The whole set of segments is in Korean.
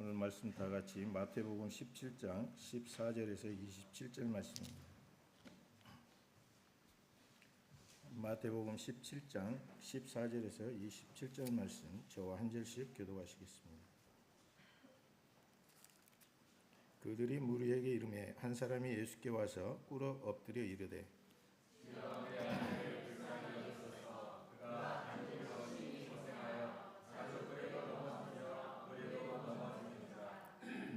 오늘 말씀 다 같이 마태복음 17장 14절에서 27절 말씀입니다. 마태복음 17장 14절에서 27절 말씀 저와 한 절씩 교독하시겠습니다. 그들이 무리에게 이르매 한 사람이 예수께 와서 꿇어 엎드려 이르되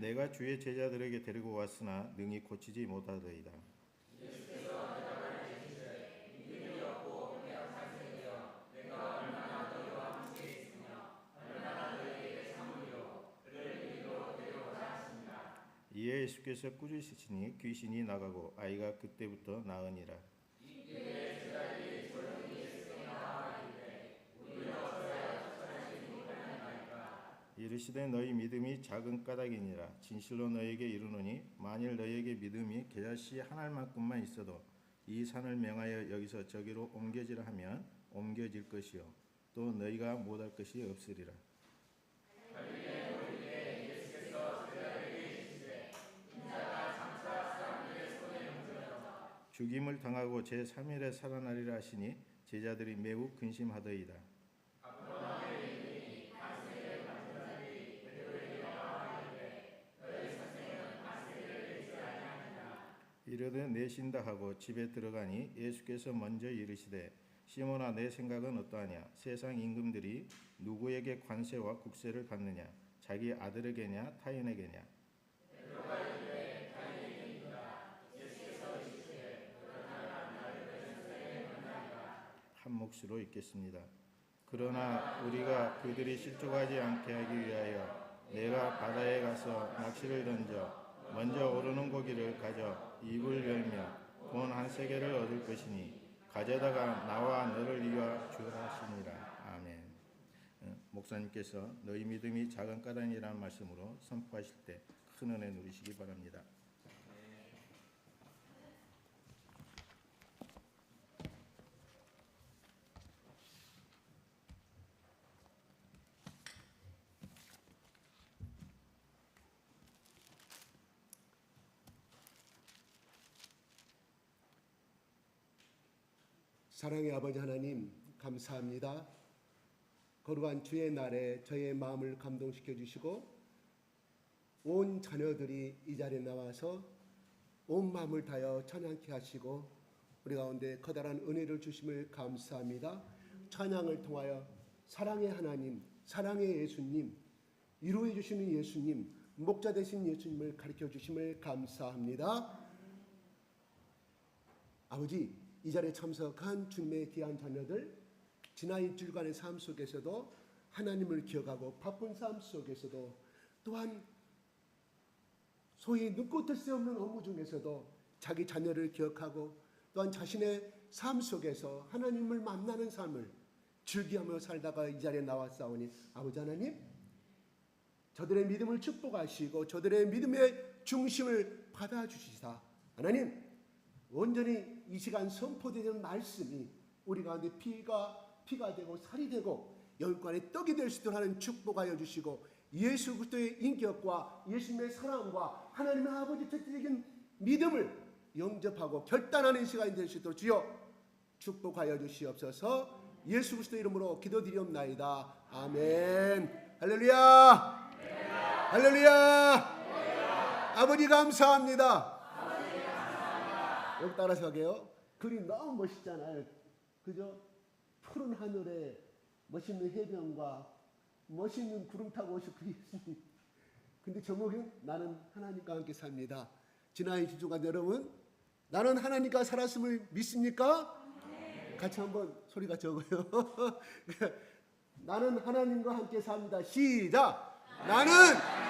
내가 주의 제자들에게 데리고 왔으나 능히 고치지 못하더이다. 이에 예수께서 꾸짖으시니 귀신이 나가고 아이가 그때부터 나으니라. 이르시되 너희 믿음이 작은 까닭이니라. 진실로 너희에게 이르노니 만일 너희에게 믿음이 겨자씨 한 알만큼만 있어도 이 산을 명하여 여기서 저기로 옮겨지라 하면 옮겨질 것이요 또 너희가 못할 것이 없으리라. 죽임을 당하고 제3일에 살아나리라 하시니 제자들이 매우 근심하더이다. 이르되 내신다 하고 집에 들어가니 예수께서 먼저 이르시되 시몬아 내 생각은 어떠하냐? 세상 임금들이 누구에게 관세와 국세를 받느냐? 자기 아들에게냐 타인에게냐? 한 몫으로 읽겠습니다. 그러나 우리가 그들이 실족하지 않게 하기 위하여 내가 바다에 가서 낚시를 던져 먼저 오르는 고기를 가져 입을 열며 돈 한 세겔을 얻을 것이니 가져다가 나와 너를 위하여 주라 하시니라. 아멘. 목사님께서 너희 믿음이 작은 까닭이라는 말씀으로 선포하실 때 큰 은혜 누리시기 바랍니다. 사랑의 아버지 하나님 감사합니다. 거룩한 주의 날에 저의 마음을 감동시켜 주시고 온 자녀들이 이 자리에 나와서 온 마음을 다하여 찬양케 하시고 우리 가운데 커다란 은혜를 주심을 감사합니다. 찬양을 통하여 사랑의 하나님, 사랑의 예수님, 위로해 주시는 예수님, 목자 되신 예수님을 가르쳐 주심을 감사합니다. 아버지, 이 자리에 참석한 주님의 귀한 자녀들, 지난 일주일간의 삶 속에서도 하나님을 기억하고 바쁜 삶 속에서도 또한 소위 눈꽃을 새 없는 업무 중에서도 자기 자녀를 기억하고 또한 자신의 삶 속에서 하나님을 만나는 삶을 즐기하며 살다가 이 자리에 나왔사오니 아버지 하나님, 저들의 믿음을 축복하시고 저들의 믿음의 중심을 받아주시사 하나님, 온전히 이 시간 선포되는 말씀이 우리 가운데 피가 되고 살이 되고 영육간의 떡이 될 수 있도록 하는 축복하여 주시고 예수 그리스도의 인격과 예수님의 사랑과 하나님의 아버지 특별적인 믿음을 영접하고 결단하는 시간이 될 수 있도록 주여 축복하여 주시옵소서. 예수 그리스도의 이름으로 기도드리옵나이다. 아멘. 할렐루야. 할렐루야. 아버지 감사합니다. 여기 따라서 하게요. 글이 너무 멋있잖아요. 그죠? 푸른 하늘에 멋있는 해변과 멋있는 구름 타고 오실 그 예수님. 근데 제목은 나는 하나님과 함께 삽니다. 지난 2주 동안 여러분, 나는 하나님과 살았음을 믿습니까? 네. 같이 한번 소리가 적어요. 나는 하나님과 함께 삽니다. 시작. 나는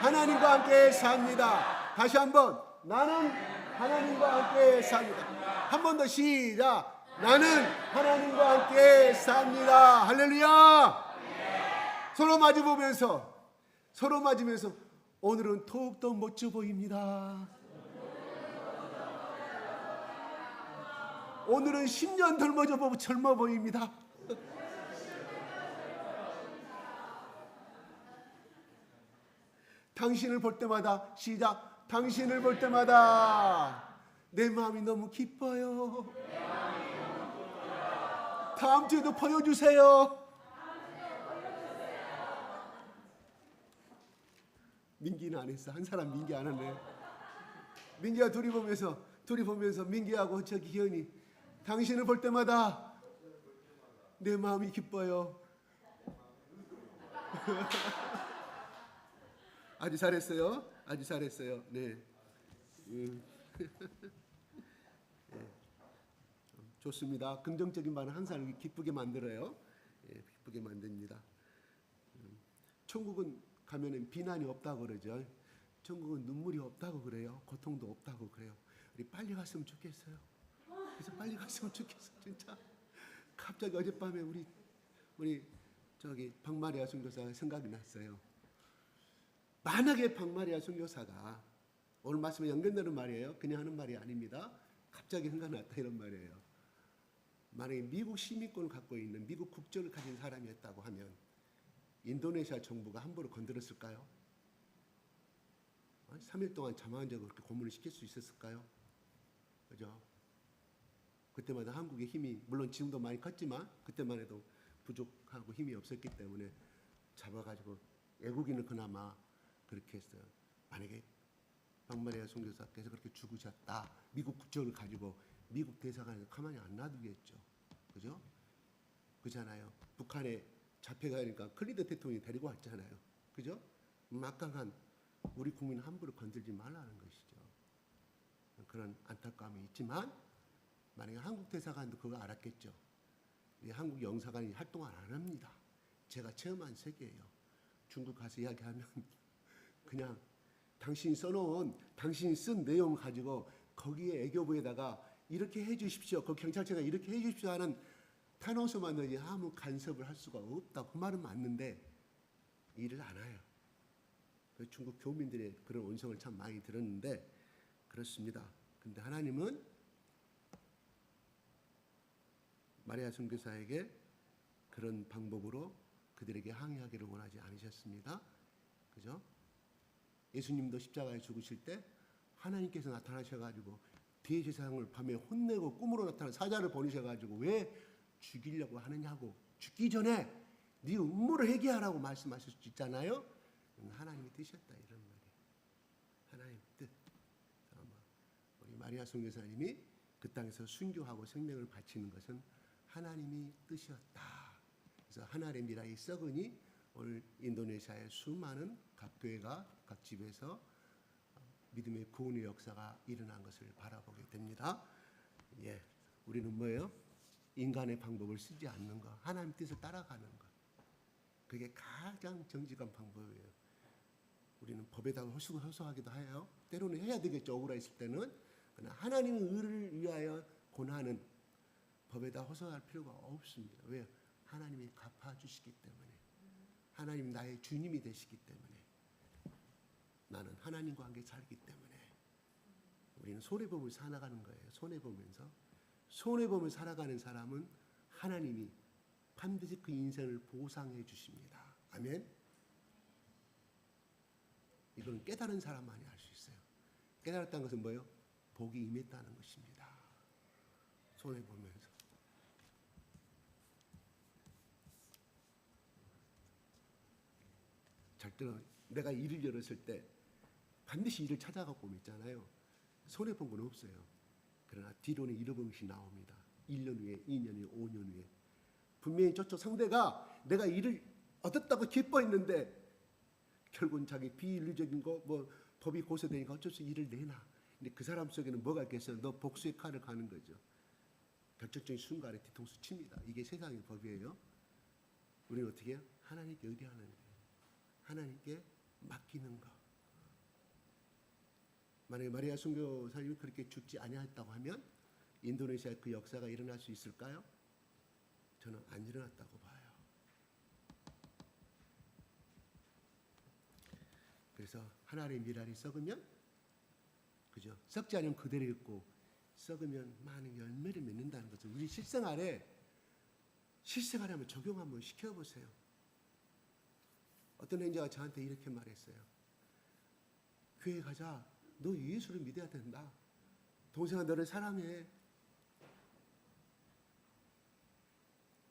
하나님과 함께 삽니다. 다시 한번. 나는 하나님과 함께 삽니다. 한 번 더 시작. 나는 하나님과 함께 삽니다. 할렐루야. 서로 마주보면서 오늘은 더욱더 멋져 보입니다. 오늘은 10년 덜 젊어 보입니다. 당신을 볼 때마다 시작. 당신을 볼 때마다 내 마음이 너무 기뻐요. 다음 주에도 보여주세요. 민기는 안 했어. 한 사람 민기 안 하네. 민기가 둘이 보면서 민기하고 저기 기현이 당신을 볼 때마다 내 마음이 기뻐요. 아주 잘했어요. 아주 잘했어요. 네. 네. 좋습니다. 긍정적인 말은 항상 기쁘게 만들어요. 예, 기쁘게 만듭니다. 천국은 가면은 비난이 없다고 그러죠. 천국은 눈물이 없다고 그래요. 고통도 없다고 그래요. 우리 빨리 갔으면 좋겠어요. 그래서 빨리 갔으면 좋겠어, 진짜. 갑자기 어젯밤에 우리 저기 박마리아 선교사가 생각이 났어요. 만약에 박마리아 선교사가 오늘 말씀에 연결되는 말이에요. 그냥 하는 말이 아닙니다. 갑자기 생각났다 이런 말이에요. 만약에 미국 시민권을 갖고 있는 미국 국적을 가진 사람이었다고 하면 인도네시아 정부가 함부로 건드렸을까요? 3일 동안 자만적으로 그렇게 고문을 시킬 수 있었을까요? 그죠? 그때마다 한국의 힘이 물론 지금도 많이 컸지만 그때만 해도 부족하고 힘이 없었기 때문에 잡아가지고 외국인은 그나마 그렇게 했어요. 만약에 박마리아 선교사께서 그렇게 죽으셨다. 미국 국적을 가지고 미국 대사관에서 가만히 안 놔두겠죠. 그죠? 그잖아요. 북한에 잡혀가니까 클린턴 대통령이 데리고 왔잖아요. 그죠? 막강한 우리 국민 함부로 건들지 말라는 것이죠. 그런 안타까움이 있지만 만약에 한국 대사관도 그거 알았겠죠. 한국 영사관이 활동을 안 합니다. 제가 체험한 세계예요. 중국 가서 이야기하면 그냥 당신이 써놓은 당신이 쓴 내용 가지고 거기에 애교부에다가 이렇게 해주십시오. 그 경찰청가 이렇게 해주십시오 하는 탄원서만 넣지 아무 간섭을 할 수가 없다고. 그 말은 맞는데 일을 안 해요. 중국 교민들의 그런 온성을 참 많이 들었는데 그렇습니다. 근데 하나님은 마리아 선교사에게 그런 방법으로 그들에게 항의하기를 원하지 않으셨습니다. 그죠? 예수님도 십자가에 죽으실 때 하나님께서 나타나셔가지고 대제사장을 밤에 혼내고 꿈으로 나타난 사자를 보내셔가지고 왜 죽이려고 하느냐고, 죽기 전에 네 음모를 회개하라고 말씀하실 수 있잖아요. 하나님의 뜻이었다 이런 말이에요. 하나님의 뜻. 우리 마리아 선교사님이 그 땅에서 순교하고 생명을 바치는 것은 하나님이 뜻이었다. 그래서 하나님의 미라이 썩으니 오늘 인도네시아의 수많은 각 교회가 각 집에서 믿음의 구원의 역사가 일어난 것을 바라보게 됩니다. 예, 우리는 뭐예요? 인간의 방법을 쓰지 않는 것, 하나님 뜻을 따라가는 것. 그게 가장 정직한 방법이에요. 우리는 법에다가 허수하기도 해요. 때로는 해야 되겠죠. 억울해 있을 때는. 그러나 하나님의 의를 위하여 권하는 법에다 허수할 필요가 없습니다. 왜요? 하나님이 갚아주시기 때문에. 하나님 나의 주님이 되시기 때문에. 나는 하나님과 함께 살기 때문에. 우리는 손해보면서 살아가는 거예요. 손해보면서 살아가는 사람은 하나님이 반드시 그 인생을 보상해 주십니다. 아멘. 이건 깨달은 사람만이 알 수 있어요. 깨달았다는 것은 뭐예요? 복이 임했다는 것입니다. 손해보면서. 잘 들어. 내가 일을 열었을 때 반드시 일을 찾아가고 있잖아요. 손해본 건 없어요. 그러나 뒤로는 잃어본 것이 나옵니다. 1년 후에, 2년 후에, 5년 후에. 분명히 저쪽 상대가 내가 일을 얻었다고 기뻐했는데 결국은 자기 비윤리적인 거, 뭐 법이 고소되니까 어쩔 수 일을 내놔. 근데 그 사람 속에는 뭐가 있겠어요? 너 복수의 칼을 가는 거죠. 결정적인 순간에 뒤통수 칩니다. 이게 세상의 법이에요. 우리는 어떻게 해요? 하나님께 의뢰하는 거예요. 하나님께 맡기는 거. 만약에 마리아 선교사님이 그렇게 죽지 아니했다고 하면 인도네시아에 그 역사가 일어날 수 있을까요? 저는 안 일어났다고 봐요. 그래서 하나님의 미랄이 썩으면, 그죠? 썩지 않으면 그대로 있고 썩으면 많은 열매를 맺는다는 것을 우리 실생활에 한번 적용 한번 시켜보세요. 어떤 행자가 저한테 이렇게 말했어요. 교회 가자. 너 예수를 믿어야 된다. 동생아 너를 사랑해.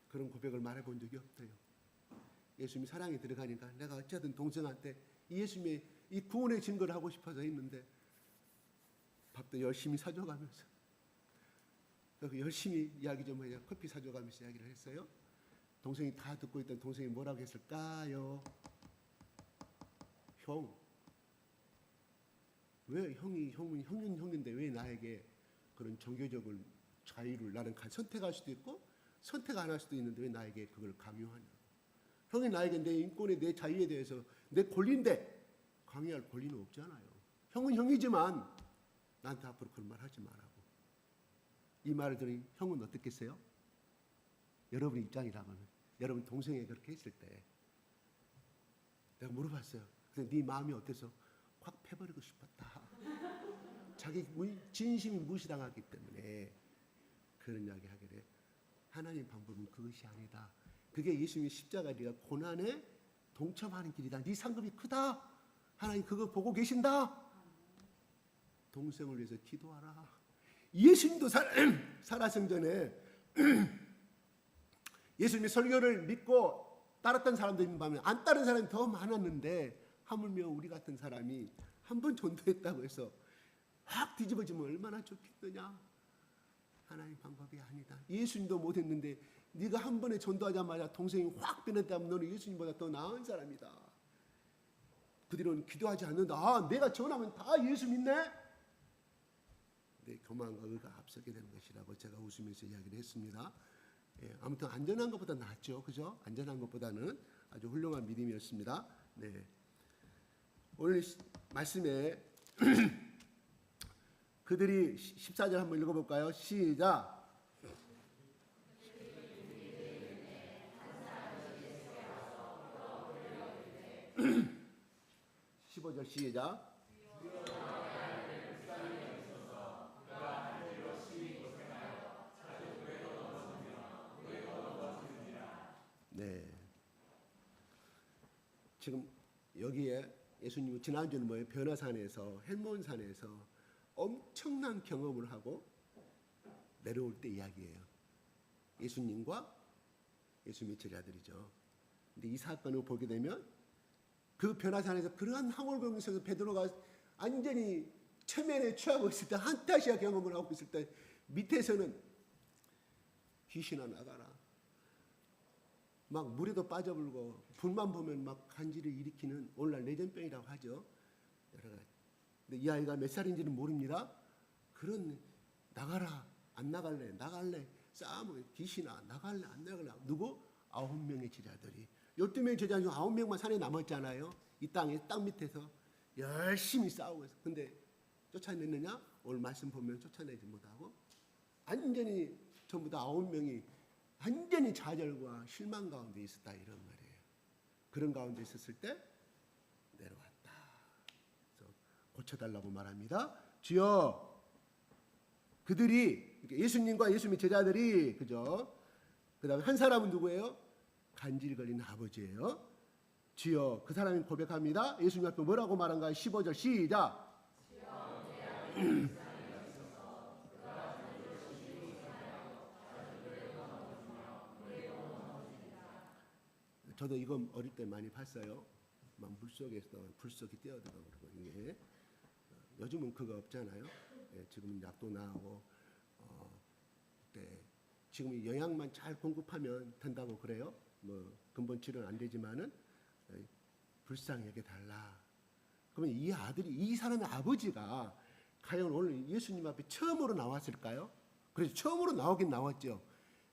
그런 고백을 말해본 적이 없어요. 예수님이 사랑이 들어가니까 내가 어쨌든 동생한테 예수님의 이 구원의 증거를 하고 싶어서 했는데 밥도 열심히 사줘가면서 열심히 이야기 좀 해요. 커피 사줘가면서 이야기를 했어요. 동생이 다 듣고 있던 동생이 뭐라고 했을까요? 형, 왜 형인데 왜 나에게 그런 종교적인 자유를 나는 선택할 수도 있고 선택 안 할 수도 있는데 왜 나에게 그걸 강요하냐? 형이 나에게 내 인권에 내 자유에 대해서 내 권리인데 강요할 권리는 없잖아요. 형은 형이지만 나한테 앞으로 그런 말 하지 말라고. 이 말을 들으니 형은 어떻겠어요? 여러분 입장이라면 여러분 동생이 그렇게 했을 때 내가 물어봤어요. 근데 네 마음이 어때서? 확 패버리고 싶었다. 자기 진심이 무시당하기 때문에 그런 이야기 하게 돼. 하나님 방법은 그것이 아니다. 그게 예수님의 십자가 네가 고난에 동참하는 길이다. 네 상급이 크다. 하나님 그거 보고 계신다. 동생을 위해서 기도하라. 예수님도 살아생전에 예수님의 설교를 믿고 따랐던 사람들이 보면 안 따른 사람이 더 많았는데 하물며 우리 같은 사람이 한 번 전도했다고 해서 확 뒤집어지면 얼마나 좋겠느냐. 하나님 방법이 아니다. 예수님도 못했는데 네가 한 번에 전도하자마자 동생이 확 변했다면 너는 예수님보다 더 나은 사람이다. 그 뒤로는 기도하지 않는다. 아, 내가 전하면 다 예수 믿네. 내 교만과 의가 앞서게 되는 것이라고 제가 웃으면서 이야기를 했습니다. 예, 아무튼 안전한 것보다 낫죠. 그죠? 안전한 것보다는 아주 훌륭한 믿음이었습니다. 네. 오늘 말씀에 그들이 14절 한번 읽어볼까요? 시작. 15절 시작. 네. 지금 여기에 예수님이 지난주는 뭐예요? 변화산에서 헬몬산에서 엄청난 경험을 하고 내려올 때 이야기예요. 예수님과 예수님의 제자들이죠. 근데 이 사건을 보게 되면 그 변화산에서 그러한 황홀병 속에서 베드로가 완전히 체면에 취하고 있을 때 한타시아 경험을 하고 있을 때 밑에서는 귀신아 나가라. 막 물에도 빠져불고 불만 보면 막 간지를 일으키는 오늘날 내전병이라고 하죠. 여러 가지. 근데 이 아이가 몇 살인지는 모릅니다. 그런 나가라 안 나갈래 나갈래 싸움을 귀신아 나갈래 안 나갈래 누구? 9명의 제자들이 12명의 제자 중 9명만 산에 남았잖아요. 이 땅에 땅 밑에서 열심히 싸우고 있어. 근데 쫓아냈느냐? 오늘 말씀 보면 쫓아내지 못하고 완전히 전부 다 9명이 완전히 좌절과 실망 가운데 있었다 이런 말이에요. 그런 가운데 있었을 때 내려왔다. 그래서 고쳐달라고 말합니다. 주여 그들이 예수님과 예수님의 제자들이 그죠? 그다음에 한 사람은 누구예요? 간질 걸린 아버지예요. 주여 그 사람이 고백합니다. 예수님 앞에 뭐라고 말한가요? 15절 시작. 저도 이거 어릴 때 많이 봤어요. 막 물속에서 불속이 뛰어들어가고 그러고 이게 요즘은 그거 없잖아요. 예, 지금 약도 나오고 지금 영양만 잘 공급하면 된다고 그래요. 뭐 근본 치료는 안 되지만은 불쌍히 여겨 달라. 그러면 이 아들이 이 사람의 아버지가 과연 오늘 예수님 앞에 처음으로 나왔을까요? 그래서 처음으로 나오긴 나왔죠.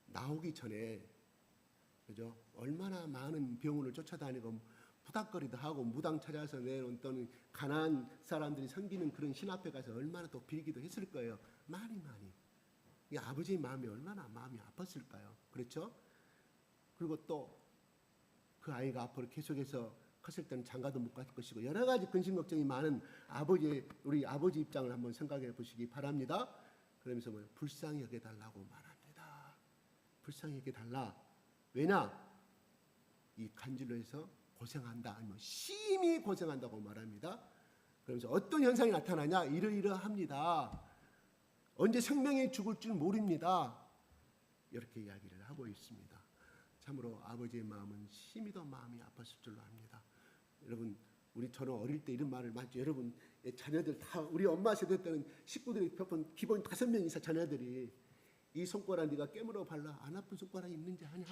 나오기 전에 그죠? 얼마나 많은 병원을 쫓아다니고 부닥거리도 하고 무당 찾아서 내놓은 또는 가난한 사람들이 섬기는 그런 신 앞에 가서 얼마나 또 빌기도 했을 거예요. 많이. 이 아버지의 마음이 얼마나 마음이 아팠을까요? 그렇죠? 그리고 또 그 아이가 앞으로 계속해서 컸을 때는 장가도 못 갈 것이고 여러 가지 근심 걱정이 많은 우리 아버지 입장을 한번 생각해 보시기 바랍니다. 그러면서 뭐 불쌍히 여겨달라고 말합니다. 불쌍히 여겨달라. 왜냐? 이 간질로 해서 고생한다 아니면 심히 고생한다고 말합니다. 그러면서 어떤 현상이 나타나냐? 이러이러합니다. 언제 생명이 죽을 줄 모릅니다. 이렇게 이야기를 하고 있습니다. 참으로 아버지의 마음은 심히 더 마음이 아팠을 줄로 압니다. 여러분, 저는 어릴 때 이런 말을 많이 여러분 자녀들 다 우리 엄마 세대 때는 식구들이 기본 5명 이상 자녀들이 이 손가락 네가 깨물어 발라 안 아픈 손가락이 있는지 아냐?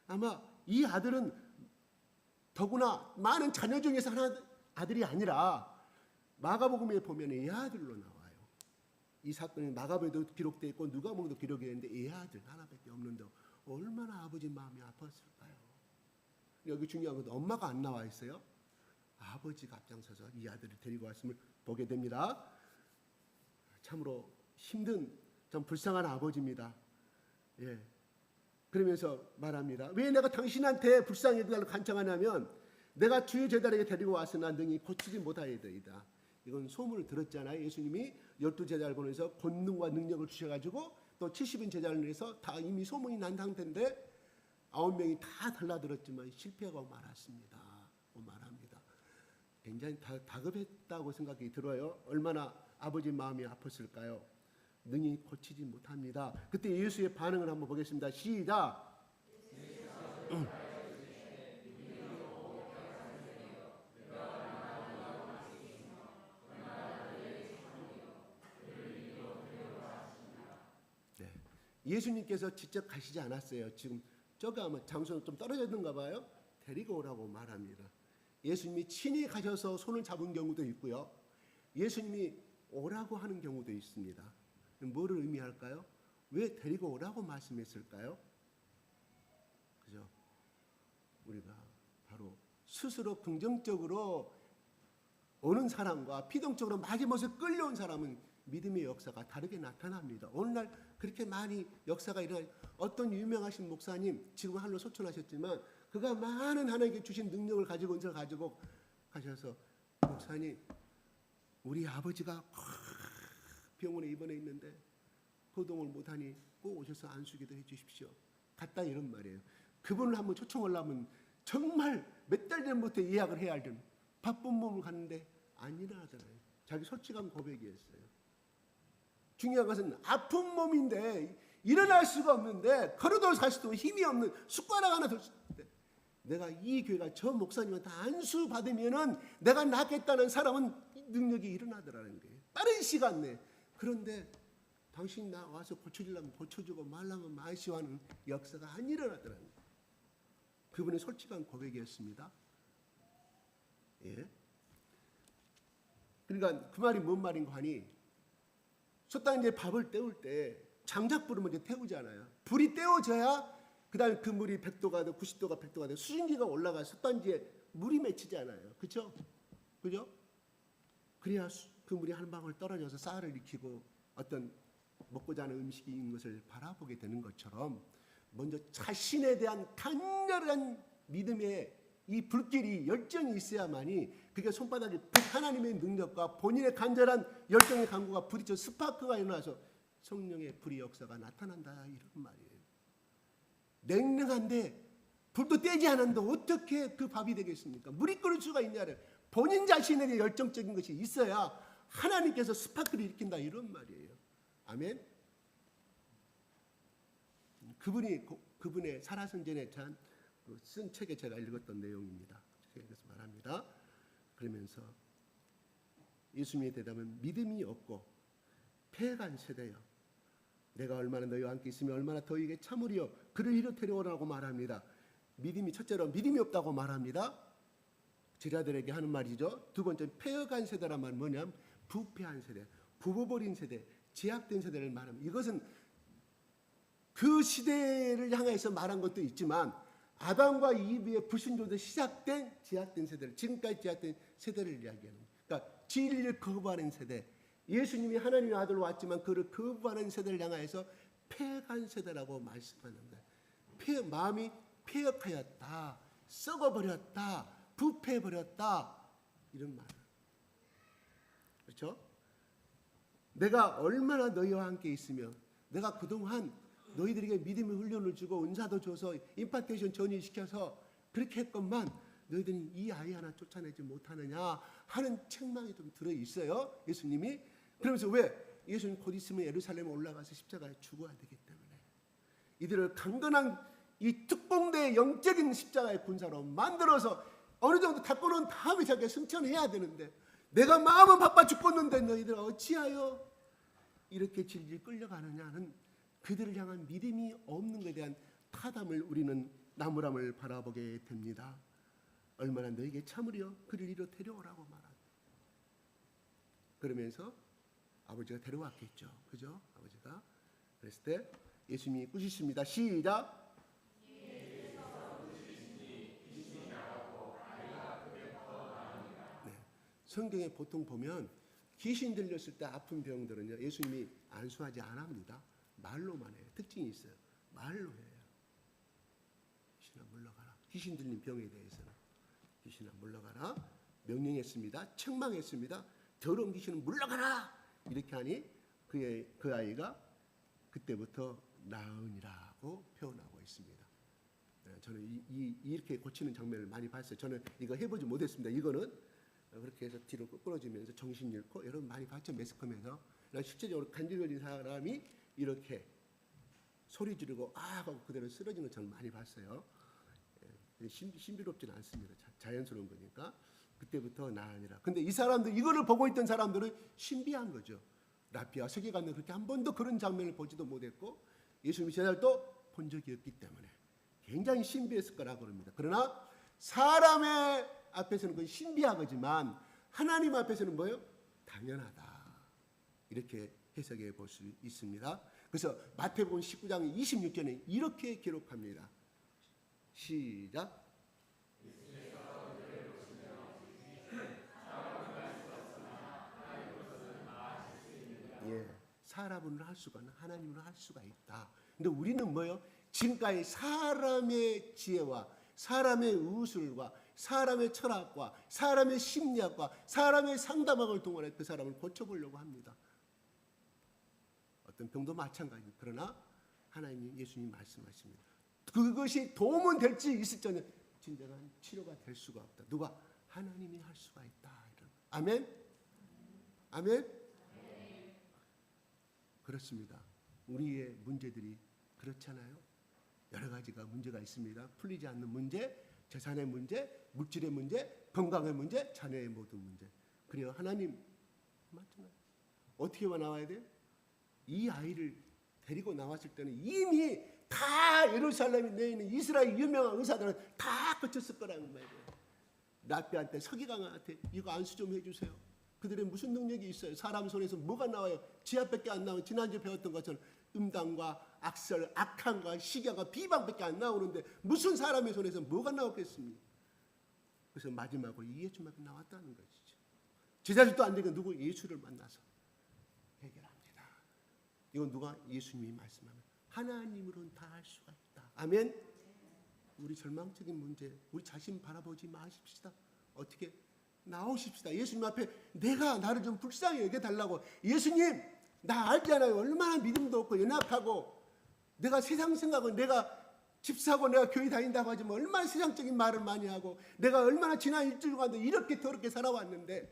아마 이 아들은 더구나 많은 자녀 중에서 하나 아들이 아니라 마가복음에 보면 이 아들로 나와요. 이 사건이 마가복음에도 기록되어 있고 누가복음에도 기록되어 있는데 이 아들 하나밖에 없는데 얼마나 아버지 마음이 아팠을까요? 여기 중요한 건 엄마가 안 나와 있어요. 아버지가 앞장서서 이 아들을 데리고 왔음을 보게 됩니다. 참으로 힘든 좀 불쌍한 아버지입니다. 예. 그러면서 말합니다. 왜 내가 당신한테 불쌍히 여기달라고 간청하냐면 내가 주의 제자에게 데리고 왔으나 능히 고치지 못하였더이다. 이건 소문을 들었잖아요. 예수님이 12제자를 보내서 권능과 능력을 주셔가지고 또 70인 제자를 내서 다 이미 소문이 난 상태인데 9명이 다 달라들었지만 실패하고 말았습니다. 말합니다. 굉장히 다급했다고 생각이 들어요. 얼마나 아버지 마음이 아팠을까요? 능히 고치지 못합니다. 그때 예수의 반응을 한번 보겠습니다. 시작. 네. 예수님께서 직접 가시지 않았어요. 지금 저기 아마 장소는 좀 떨어졌는가 봐요. 데리고 오라고 말합니다. 예수님이 친히 가셔서 손을 잡은 경우도 있고요. 예수님이 오라고 하는 경우도 있습니다. 뭐를 의미할까요? 왜 데리고 오라고 말씀했을까요? 그죠? 우리가 바로 스스로 긍정적으로 오는 사람과 피동적으로 마지못에 끌려온 사람은 믿음의 역사가 다르게 나타납니다. 오늘날 그렇게 많이 역사가 일어나 어떤 유명하신 목사님 지금 하늘로 소천하셨지만 그가 많은 하나님께 주신 능력을 가지고 은사를 가지고 가셔서 목사님 우리 아버지가 병원에 입원해 있는데 호동을 못하니 꼭 오셔서 안수기도 해주십시오. 갔다 이런 말이에요. 그분을 한번 초청하려면 정말 몇 달 전부터 예약을 해야 할 땐 바쁜 몸을 갔는데 안 일어나잖아요. 자기 솔직한 고백이었어요. 중요한 것은 아픈 몸인데 일어날 수가 없는데 걸어도 살 수도 힘이 없는 숟가락 하나 들 수 있는데 내가 이 교회가 저 목사님한테 안수 받으면은 내가 낫겠다는 사람은 능력이 일어나더라는 거예요. 빠른 시간 내에. 그런데 당신 나 와서 고쳐주려면 고쳐주고 말라면 마시오 하는 역사가 안 일어나더라는 거예요. 그분의 솔직한 고백이었습니다. 예. 그러니까 그 말이 뭔 말인가 하니 소땅 이제 밥을 때울 때 장작불을 먼저 태우잖아요. 불이 떼어져야 그 다음에 그 물이 100도가 되고 90도가 100도가 되고 수증기가 올라가 솥단지에 물이 맺히잖아요. 그렇죠? 그죠? 그래야 그 물이 한 방울 떨어져서 쌀을 익히고 어떤 먹고자 하는 음식이 있는 것을 바라보게 되는 것처럼 먼저 자신에 대한 강렬한 믿음의 이 불길이 열정이 있어야만이 그게 손바닥에 하나님의 능력과 본인의 간절한 열정의 강구가 부딪혀 스파크가 일어나서 성령의 불의 역사가 나타난다 이런 말이에요. 냉랭한데 불도 떼지 않았는데 어떻게 그 밥이 되겠습니까? 물이 끓을 수가 있냐를 본인 자신에게 열정적인 것이 있어야 하나님께서 스파크를 일으킨다 이런 말이에요. 아멘. 그분의 살아선전에 쓴 책에 제가 읽었던 내용입니다. 그래서 말합니다. 그러면서 예수님의 대답은 믿음이 없고 패간 세대여 내가 얼마나 너희와 함께 있으면 얼마나 더이게 참으리요 그를 이리 데려오라고 말합니다. 믿음이 첫째로 믿음이 없다고 말합니다. 제자들에게 하는 말이죠. 두 번째 패어간 세대란 말은 뭐냐면 부패한 세대, 부어버린 세대, 제약된 세대를 말합니다. 이것은 그 시대를 향해서 말한 것도 있지만 아담과 이브의 불순종에서 시작된 제약된 세대를 지금까지 제약된 세대를 이야기하는 거예요. 그러니까 진리를 거부하는 세대, 예수님이 하나님의 아들로 왔지만 그를 거부하는 세대를 향해서 패간 세대라고 말씀하는 거예요. 마음이 폐역하였다, 썩어버렸다, 부패해버렸다 이런 말. 그렇죠? 내가 얼마나 너희와 함께 있으며 내가 그동안 너희들에게 믿음의 훈련을 주고 은사도 줘서 임파테이션 전이시켜서 그렇게 했건만 너희들은 이 아이 하나 쫓아내지 못하느냐 하는 책망이 좀 들어있어요. 예수님이. 그러면서 왜? 예수님 곧 있으면 예루살렘에 올라가서 십자가에 죽어야 되기 때문에 이들을 강건한 이 특공대의 영적인 십자가의 군사로 만들어서 어느 정도 닦고 놓은 다음에 자기가 승천해야 되는데 내가 마음은 바빠 죽겠는데 너희들 어찌하여 이렇게 질질 끌려가느냐는 그들을 향한 믿음이 없는 것에 대한 타담을 우리는 나무람을 바라보게 됩니다. 얼마나 너에게 참으려 그를 이리로 데려오라고 말하고 그러면서 아버지가 데려왔겠죠. 그죠? 아버지가 그랬을 때 예수님이 꾸짖습니다. 시작. 성경에 보통 보면 귀신 들렸을 때 아픈 병들은요 예수님이 안수하지 않습니다. 말로만 해요. 특징이 있어요. 말로 해요. 귀신아 물러가라. 귀신 들린 병에 대해서는 귀신아 물러가라 명령했습니다. 책망했습니다. 더러운 귀신은 물러가라 이렇게 하니 그 아이가 그때부터 나으니라고 표현하고 있습니다. 저는 이렇게 고치는 장면을 많이 봤어요. 저는 이거 해보지 못했습니다. 이거는 그렇게 해서 뒤로 끌어지면서 정신 잃고 여러분 많이 봤죠. 매스컴에서 실제적으로 간질 걸린 사람이 이렇게 소리 지르고 하고 그대로 쓰러지는 걸 저는 많이 봤어요. 신비롭지는 않습니다. 자연스러운 거니까. 그때부터 나으니라. 근데 이 사람들 이거를 보고 있던 사람들은 신비한 거죠. 라피아 세계관은 그렇게 한 번도 그런 장면을 보지도 못했고 예수님의 제자들도 본 적이 없기 때문에 굉장히 신비했을 거라고 합니다. 그러나 사람의 앞에서는 그건 신비하지만 하나님 앞에서는 뭐예요? 당연하다. 이렇게 해석해 볼 수 있습니다. 그래서 마태복음 19장 26절에 이렇게 기록합니다. 시작. 예, 사람은 할 수가 하나님은 할 수가 있다. 근데 우리는 뭐예요? 지금까지 사람의 지혜와 사람의 의술과 사람의 철학과 사람의 심리학과 사람의 상담학을 동원해 그 사람을 고쳐보려고 합니다. 어떤 병도 마찬가지입니다. 그러나 하나님 예수님 말씀하십니다. 그것이 도움은 될지 있을지 진정한 치료가 될 수가 없다. 누가? 하나님이 할 수가 있다. 이런. 아멘? 아멘? 그렇습니다. 우리의 문제들이 그렇잖아요. 여러 가지가 문제가 있습니다. 풀리지 않는 문제, 재산의 문제, 물질의 문제, 건강의 문제, 자녀의 모든 문제. 그래요. 하나님 맞잖아요. 어떻게 나와야 돼요? 이 아이를 데리고 나왔을 때는 이미 다 예루살렘에 내에 있는 이스라엘 유명한 의사들은 다 거쳤을 거라는 말이에요. 라피한테 서기관한테 이거 안수 좀 해주세요. 그들의 무슨 능력이 있어요? 사람 손에서 뭐가 나와요? 지하밖에 안 나와요. 지난주에 배웠던 것처럼 음담과 악설, 악함과 시기와 비방밖에 안 나오는데 무슨 사람의 손에서 뭐가 나오겠습니까? 그래서 마지막으로 예수만 나왔다는 것이죠. 제자들도 안 되니까 누구? 예수를 만나서 해결합니다. 이건 누가? 예수님이 말씀하면 하나님으로는 다 할 수가 있다. 아멘. 우리 절망적인 문제 우리 자신 바라보지 마십시다. 어떻게? 나오십시다. 예수님 앞에 내가 나를 좀 불쌍히 여겨달라고. 예수님 나 알잖아요. 얼마나 믿음도 없고 연약하고 내가 세상 생각은 내가 집 사고 내가 교회 다닌다고 하지만 얼마나 세상적인 말을 많이 하고 내가 얼마나 지난 일주일간도 이렇게 더럽게 살아왔는데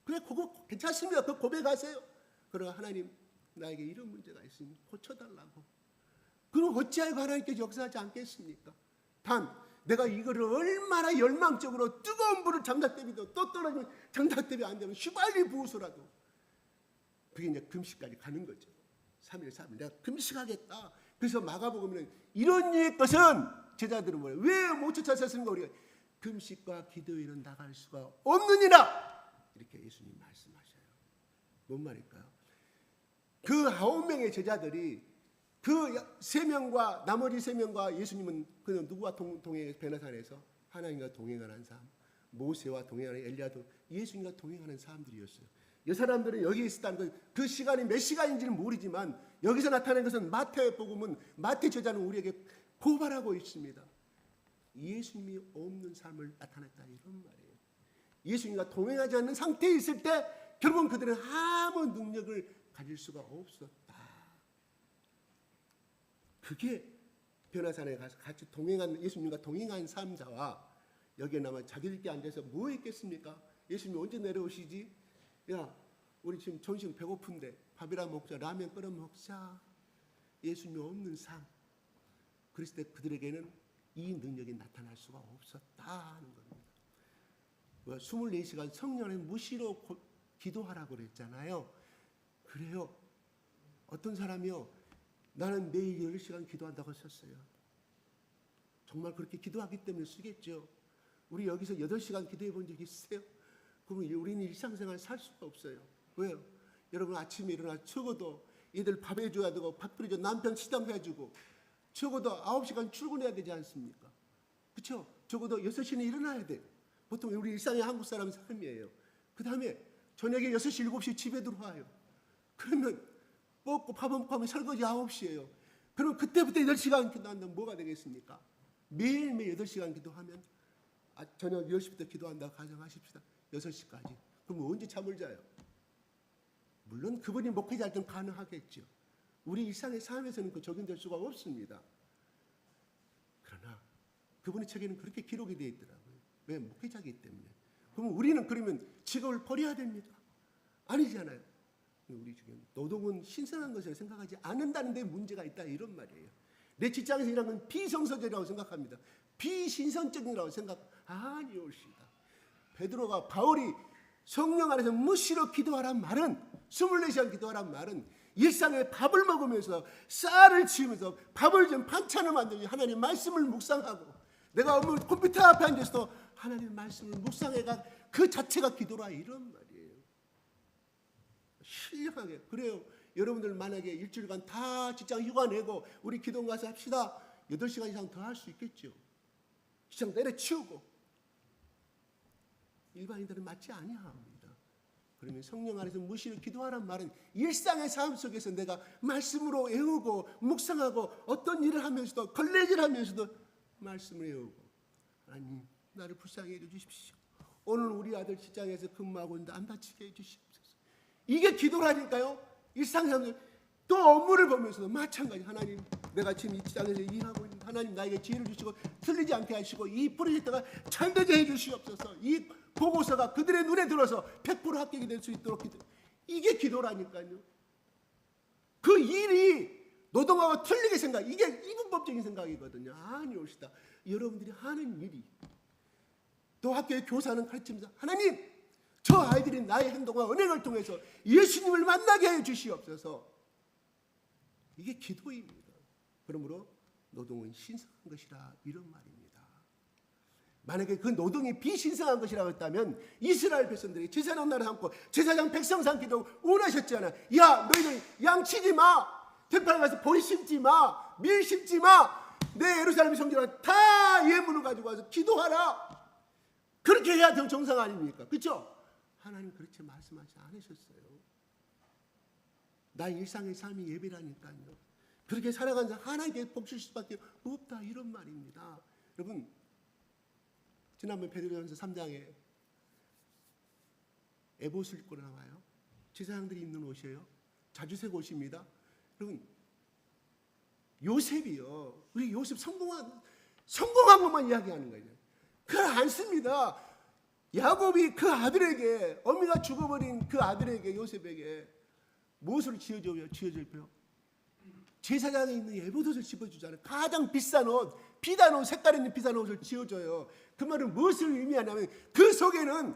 그래 그거 괜찮습니다. 그거 고백하세요. 그러나 하나님 나에게 이런 문제가 있으니 고쳐달라고. 그럼 어찌하여 하나님께서 역사하지 않겠습니까? 단 내가 이거를 얼마나 열망적으로 뜨거운 불을 장작대비도 또 떨어지면 장작대비 안 되면 휘발유 부으서라도 그게 이제 금식까지 가는 거죠. 3일 4일 내가 금식하겠다. 그래서 마가복음에는 이런 류의 것은 제자들은 뭐예요? 왜 못 쫓아섰습니까? 우리가 금식과 기도에는 나갈 수가 없느니라. 이렇게 예수님 말씀하셔요. 뭔 말일까요? 그 9명의 제자들이 그 3명과 나머지 3명과 예수님은 그는 누구와 동행 베나산에서 하나님과 동행하는 사람, 모세와 동행하는 엘리야도 예수님과 동행하는 사람들이었어요. 이 사람들은 여기 있었다는 것, 그 시간이 몇 시간인지는 모르지만 여기서 나타난 것은 마태복음은 마태 제자는 우리에게 고발하고 있습니다. 예수님이 없는 삶을 나타냈다 이런 말이에요. 예수님과 동행하지 않는 상태에 있을 때 결국은 그들은 아무 능력을 가질 수가 없었다. 그게 변화산에 가서 같이 동행한 예수님과 동행한 사람자와 여기에 남아 자기들끼리 앉아서 뭐 있겠습니까? 예수님이 언제 내려오시지? 야, 우리 지금 점심 배고픈데 밥이나 먹자, 라면 끓여 먹자. 예수님이 없는 삶. 그랬을 때 그들에게는 이 능력이 나타날 수가 없었다는 겁니다. 24시간 성령의 무시로 기도하라고 그랬잖아요. 그래요. 어떤 사람이요, 나는 매일 10시간 기도한다고 썼어요. 정말 그렇게 기도하기 때문에 쓰겠죠. 우리 여기서 8시간 기도해 본 적 있어요? 그러면 우리는 일상생활 살 수가 없어요. 왜요? 여러분 아침에 일어나 적어도 애들 밥 해줘야 되고 밥 끓여줘, 남편 시장 해주고 적어도 9시간 출근해야 되지 않습니까? 그렇죠? 적어도 6시는 일어나야 돼요. 보통 우리 일상의 한국 사람 삶이에요. 그 다음에 저녁에 6시, 7시 집에 들어와요. 그러면 먹고 밥 먹고 하면 설거지 9시예요. 그럼 그때부터 8시간 기도한다면 뭐가 되겠습니까? 매일매일 8시간 기도하면 저녁 10시부터 기도한다고 가정하십시다. 6시까지. 그럼 언제 잠을 자요? 물론 그분이 목회자일 때는 가능하겠죠. 우리 일상의 삶에서는 그 적용될 수가 없습니다. 그러나 그분의 책에는 그렇게 기록이 되어 있더라고요. 왜? 목회자이기 때문에. 그럼 우리는 그러면 직업을 버려야 됩니까? 아니잖아요. 우리 지금 노동은 신성한 것을 생각하지 않는다는 데 문제가 있다 이런 말이에요. 내 직장에서 일하는 건 비성서적이라고 생각합니다. 비신선적이라고 아니옵시다. 베드로가 바울이 성령 안에서 무시로 기도하란 말은 24시간 기도하란 말은 일상에 밥을 먹으면서 쌀을 치우면서 밥을 좀 반찬을 만들고 하나님 말씀을 묵상하고 내가 컴퓨터 앞에 앉아서 하나님 말씀을 묵상해가 그 자체가 기도라 이런 말이에요. 신령하게. 그래요. 여러분들 만약에 일주일간 다 직장 휴가 내고 우리 기도 가서 합시다. 8시간 이상 더 할 수 있겠죠. 직장 내려치우고. 일반인들은 맞지 아니합니다. 그러면 성령 안에서 무시를 기도하란 말은 일상의 삶 속에서 내가 말씀으로 외우고 묵상하고 어떤 일을 하면서도 걸레질하면서도 말씀을 외우고 하나님 나를 불쌍히 해주십시오. 오늘 우리 아들 직장에서 근무하고 있는데 안 다치게 해주시옵소서. 이게 기도라니까요. 일상생활 또 업무를 보면서도 마찬가지. 하나님 내가 지금 이 직장에서 일하고 있는데 하나님 나에게 지혜를 주시고 틀리지 않게 하시고 이 프로젝트가 잘되게 해주시옵소서. 이 보고서가 그들의 눈에 들어서 100% 합격이 될 수 있도록 기도. 이게 기도라니까요. 그 일이 노동하고 틀리게 생각. 이게 이분법적인 생각이거든요. 아니옵시다. 여러분들이 하는 일이 또 학교의 교사는 가르치면서 하나님 저 아이들이 나의 행동과 은행을 통해서 예수님을 만나게 해주시옵소서. 이게 기도입니다. 그러므로 노동은 신성한 것이라 이런 말입니다. 만약에 그 노동이 비신성한 것이라고 했다면 이스라엘 백성들이 제사장 나라 삼고 제사장 백성 삼기도 원하셨잖아. 야 너희들 양 치지 마. ter판에 가서 보리 심지 마. 밀 심지 마. 내 예루살렘 성전에 다 예물을 가지고 와서 기도하라. 그렇게 해야 될 정상 아닙니까? 그렇죠? 하나님 그렇게 말씀하지 않으셨어요. 나의 일상의 삶이 예배라니까요. 그렇게 살아가는 사람 하나님께 복줄 수밖에 없다 이런 말입니다. 여러분 지난번 베드로전서 3장에 에봇을 입고 나와요. 제사장들이 입는 옷이에요. 자주색 옷입니다. 여러분 요셉이요. 우리 요셉 성공한 것만 이야기하는 거예요. 그걸 안 씁니다. 야곱이 그 아들에게 어미가 죽어버린 그 아들에게 요셉에게 무엇을 지어줘요? 제사장에 있는 에봇옷을 집어주잖아요. 가장 비싼 옷, 비단 옷, 색깔 있는 비싼 옷을 지어줘요. 그 말은 무엇을 의미하냐면 그 속에는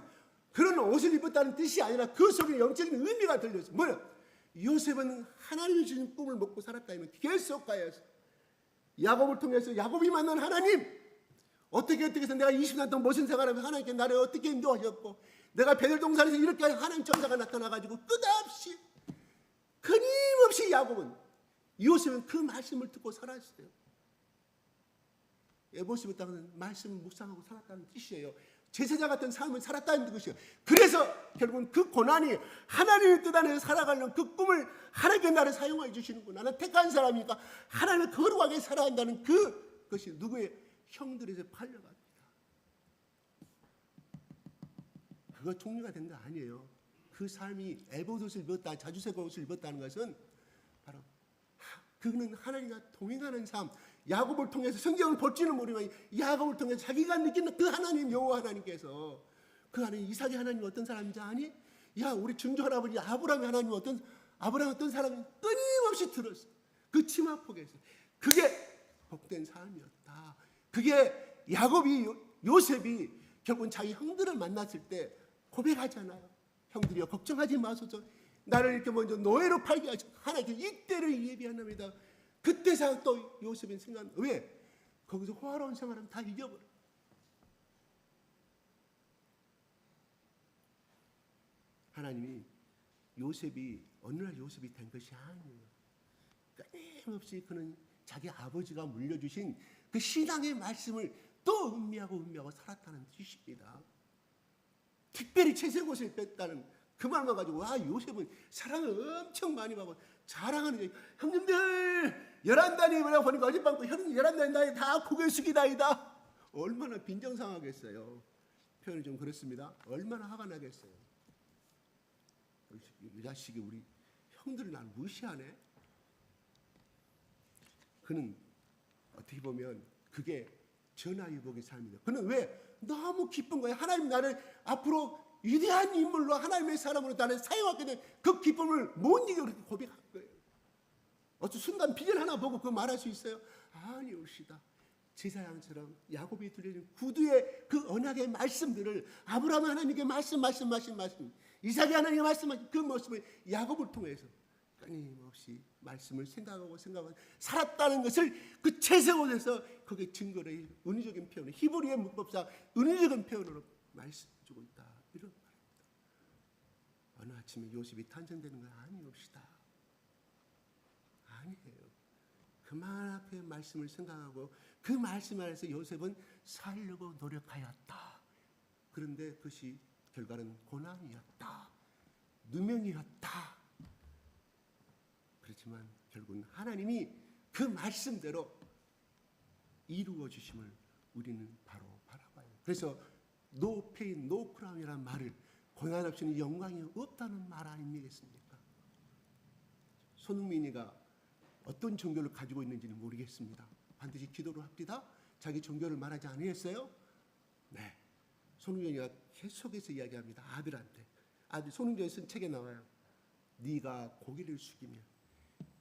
그런 옷을 입었다는 뜻이 아니라 그 속에 영적인 의미가 들렸어요. 뭐요? 요셉은 하나님이 주신 꿈을 먹고 살았다면 계속가야서 야곱을 통해서 야곱이 만난 하나님 어떻게 해서 내가 20년 동안 무슨 생활하면서 하나님께 나를 어떻게 인도하셨고 내가 베델동산에서 이렇게 하나님 천사가 나타나가지고 끝없이 끊임없이 야곱은 요셉은 그 말씀을 듣고 살았어요. 에봇이 입었다는 말씀을 묵상하고 살았다는 뜻이에요. 제사장 같은 삶을 살았다는 것이에요. 그래서 결국은 그 고난이 하나님의 뜻 안에서 살아가는 그 꿈을 하나님께 나를 사용해 주시는구나. 나는 택한 사람이니까 하나님을 거룩하게 살아야 한다는 그것이 누구의 형들에서 팔려갑니다. 그거 종류가 된 거 아니에요. 그 삶이 에봇옷을 입었다, 자주색 옷을 입었다는 것은 바로 그는 하나님과 동행하는 삶, 야곱을 통해서 성경을 볼지는 모르지만 야곱을 통해서 자기가 느끼는 그 하나님 여호와 하나님께서 그 하나님 이삭의 하나님이 어떤 사람인지 아니? 야 우리 증조 할아버지 아브라함의 하나님이 아브라함 어떤 사람인지 끊임없이 들었어. 그 치마폭에서 그게 복된 삶이었다. 그게 야곱이 요셉이 결국은 자기 형들을 만났을 때 고백하잖아요. 형들이여 걱정하지 마소서. 나를 이렇게 먼저 노예로 팔게 하시 하나님께 이때를 예비하나이다. 그때 또 요셉은 생각 왜? 거기서 호화로운 생활하면 다 잊어버려. 하나님이 요셉이 어느 날 요셉이 된 것이 아니에요. 끊임없이 그는 자기 아버지가 물려주신 그 신앙의 말씀을 또 음미하고 살았다는 뜻입니다. 특별히 채색옷을 뺐다는 그 말만 가지고 와 요셉은 사랑을 엄청 많이 받고 자랑하는 거예요. 형님들 11단이 뭐라 보니까 어젯밤 형님 11단이 나이 다 고개 숙이다이다. 얼마나 빈정상하겠어요. 표현이 좀 그렇습니다. 얼마나 화가 나겠어요. 이 자식이 우리 형들을 날 무시하네. 그는 어떻게 보면 그게 전화위복의 삶이다. 그는 왜? 너무 기쁜 거예요. 하나님 나를 앞으로 위대한 인물로 하나님의 사람으로 나를 사용하게 된 그 기쁨을 못 이겨 그렇게 고백한 거예요. 어떤 순간 비전 하나 보고 그거 말할 수 있어요? 아니옵시다. 제사장처럼 야곱이 들려준 구두의 그 언약의 말씀들을 아브라함 하나님께 말씀 이삭의 하나님께 말씀하신 그 모습을 야곱을 통해서 끊임없이 말씀을 생각하고 살았다는 것을 그 채색옷에서 그게 증거를 해요. 은유적인 표현으로 히브리의 문법상 은유적인 표현으로 말씀해주고 있다. 이런 말입니다. 어느 아침에 요셉이 탄생되는 건 아니옵시다. 아니에요. 그만하게 말씀을 생각하고 그 말씀 안에서 요셉은 살려고 노력하였다. 그런데 그것이 결과는 고난이었다. 누명이었다. 그렇지만 결국은 하나님이 그 말씀대로 이루어 주심을 우리는 바로 바라봐요. 그래서 no pain, no crown이라는 말을 고난 없이는 영광이 없다는 말 아니겠습니까? 손흥민이가 어떤 종교를 가지고 있는지는 모르겠습니다. 반드시 기도를 합디다. 자기 종교를 말하지 않으셨어요? 네. 손흥민이가 계속해서 이야기합니다. 아들한테. 아들 손흥민이 쓴 책에 나와요. 네가 고개를 숙이면,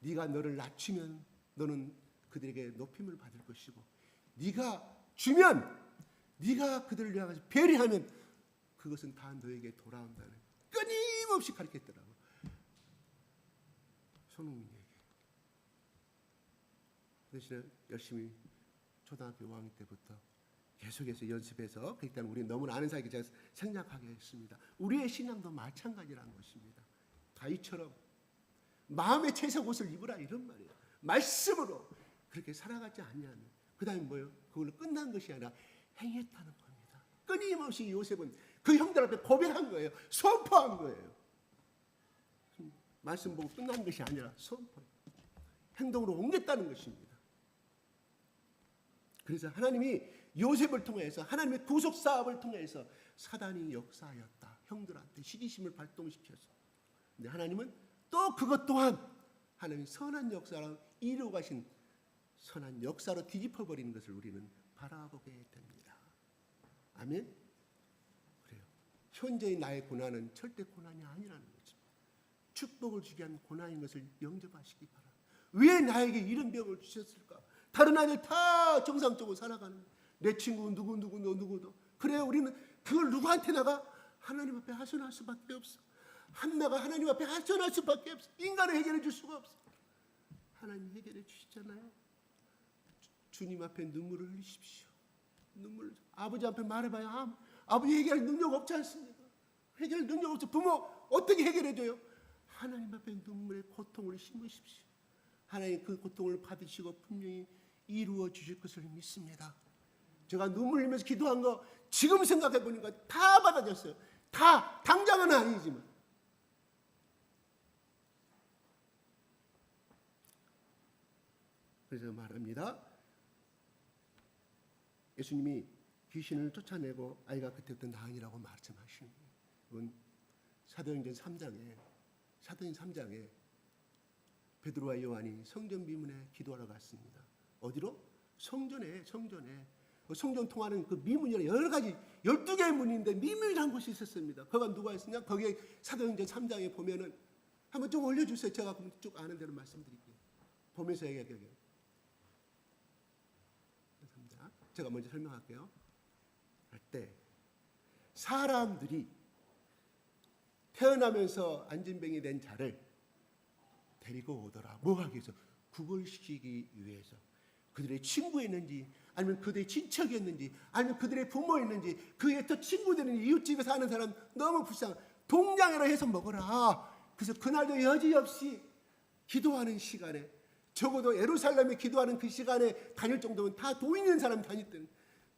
네가 너를 낮추면 너는 그들에게 높임을 받을 것이고, 네가 주면, 네가 그들을 향해서 배려하면 그것은 다 너에게 돌아온다는 끊임없이 가르쳤더라고. 손흥민에게. 대신에 열심히 초등학교 5학년 때부터 계속해서 연습해서 그러니까 우리 너무나 아는 사이에 제가 생략하게 했습니다. 우리의 신앙도 마찬가지라는 것입니다. 다윗처럼 마음의 채색옷을 입으라 이런 말이에요. 말씀으로 그렇게 살아가지 않냐면 그 다음에 뭐예요? 그걸로 끝난 것이 아니라 행했다는 겁니다. 끊임없이 요셉은 그 형들 앞에 고백한 거예요. 선포한 거예요. 말씀 보고 끝난 것이 아니라 선포, 행동으로 옮겼다는 것입니다. 그래서 하나님이 요셉을 통해서 하나님의 구속 사업을 통해서 사단이 역사하였다. 형들한테 시기심을 발동시켜서. 근데 하나님은 또 그것 또한 하나님이 선한 역사로 이루어 가신 선한 역사로 뒤집어버리는 것을 우리는 바라보게 됩니다. 아멘? 그래요. 현재의 나의 고난은 절대 고난이 아니라는 거죠. 축복을 주기 위한 고난인 것을 영접하시기 바랍니다. 왜 나에게 이런 병을 주셨을까? 다른 아이들 다 정상적으로 살아가는 내 친구 누구도 그래요. 우리는 그걸 누구한테다가 하나님 앞에 하소연할 수밖에 없어. 한나가 하나님 앞에 하소연할 수밖에 없어. 인간을 해결해 줄 수가 없어. 하나님 해결해 주시잖아요. 주님 앞에 눈물을 흘리십시오. 눈물. 아버지 앞에 말해봐야 아버지 해결할 능력 없지 않습니까? 해결 능력 없어. 부모 어떻게 해결해 줘요? 하나님 앞에 눈물의 고통을 심으십시오. 하나님 그 고통을 받으시고 분명히 이루어 주실 것을 믿습니다. 제가 눈물 흘리면서 기도한 거 지금 생각해 보니까 다 받아졌어요. 다 당장은 아니지만. 그래서 말합니다. 예수님이 귀신을 쫓아내고 아이가 그때부터 나으니라고 말씀하시는 거예요. 이건 사도행전 3장에 베드로와 요한이 성전 비문에 기도하러 갔습니다. 어디로? 성전에 성전 통하는 그 미문이나 여러 가지 12개의 문인데 미문이라는 곳이 있었습니다. 거기가 누가 있었냐? 거기에 사도행전 3장에 보면은 한번 좀 올려주세요. 제가 쭉 아는 대로 말씀드릴게요. 보면서 얘기할게요. 3장. 제가 먼저 설명할게요. 할 때 사람들이 태어나면서 안진뱅이 된 자를 데리고 오더라. 뭐 하기 위해서? 구걸시키기 위해서. 그들의 친구였는지 아니면 그들의 친척이었는지 아니면 그들의 부모였는지 그의 또 친구들은 이웃집에 사는 사람 너무 불쌍한 동냥이라 해서 먹어라. 그래서 그날도 여지없이 기도하는 시간에 적어도 예루살렘에 기도하는 그 시간에 다닐 정도면 다 돈 있는 사람이 다녔대는.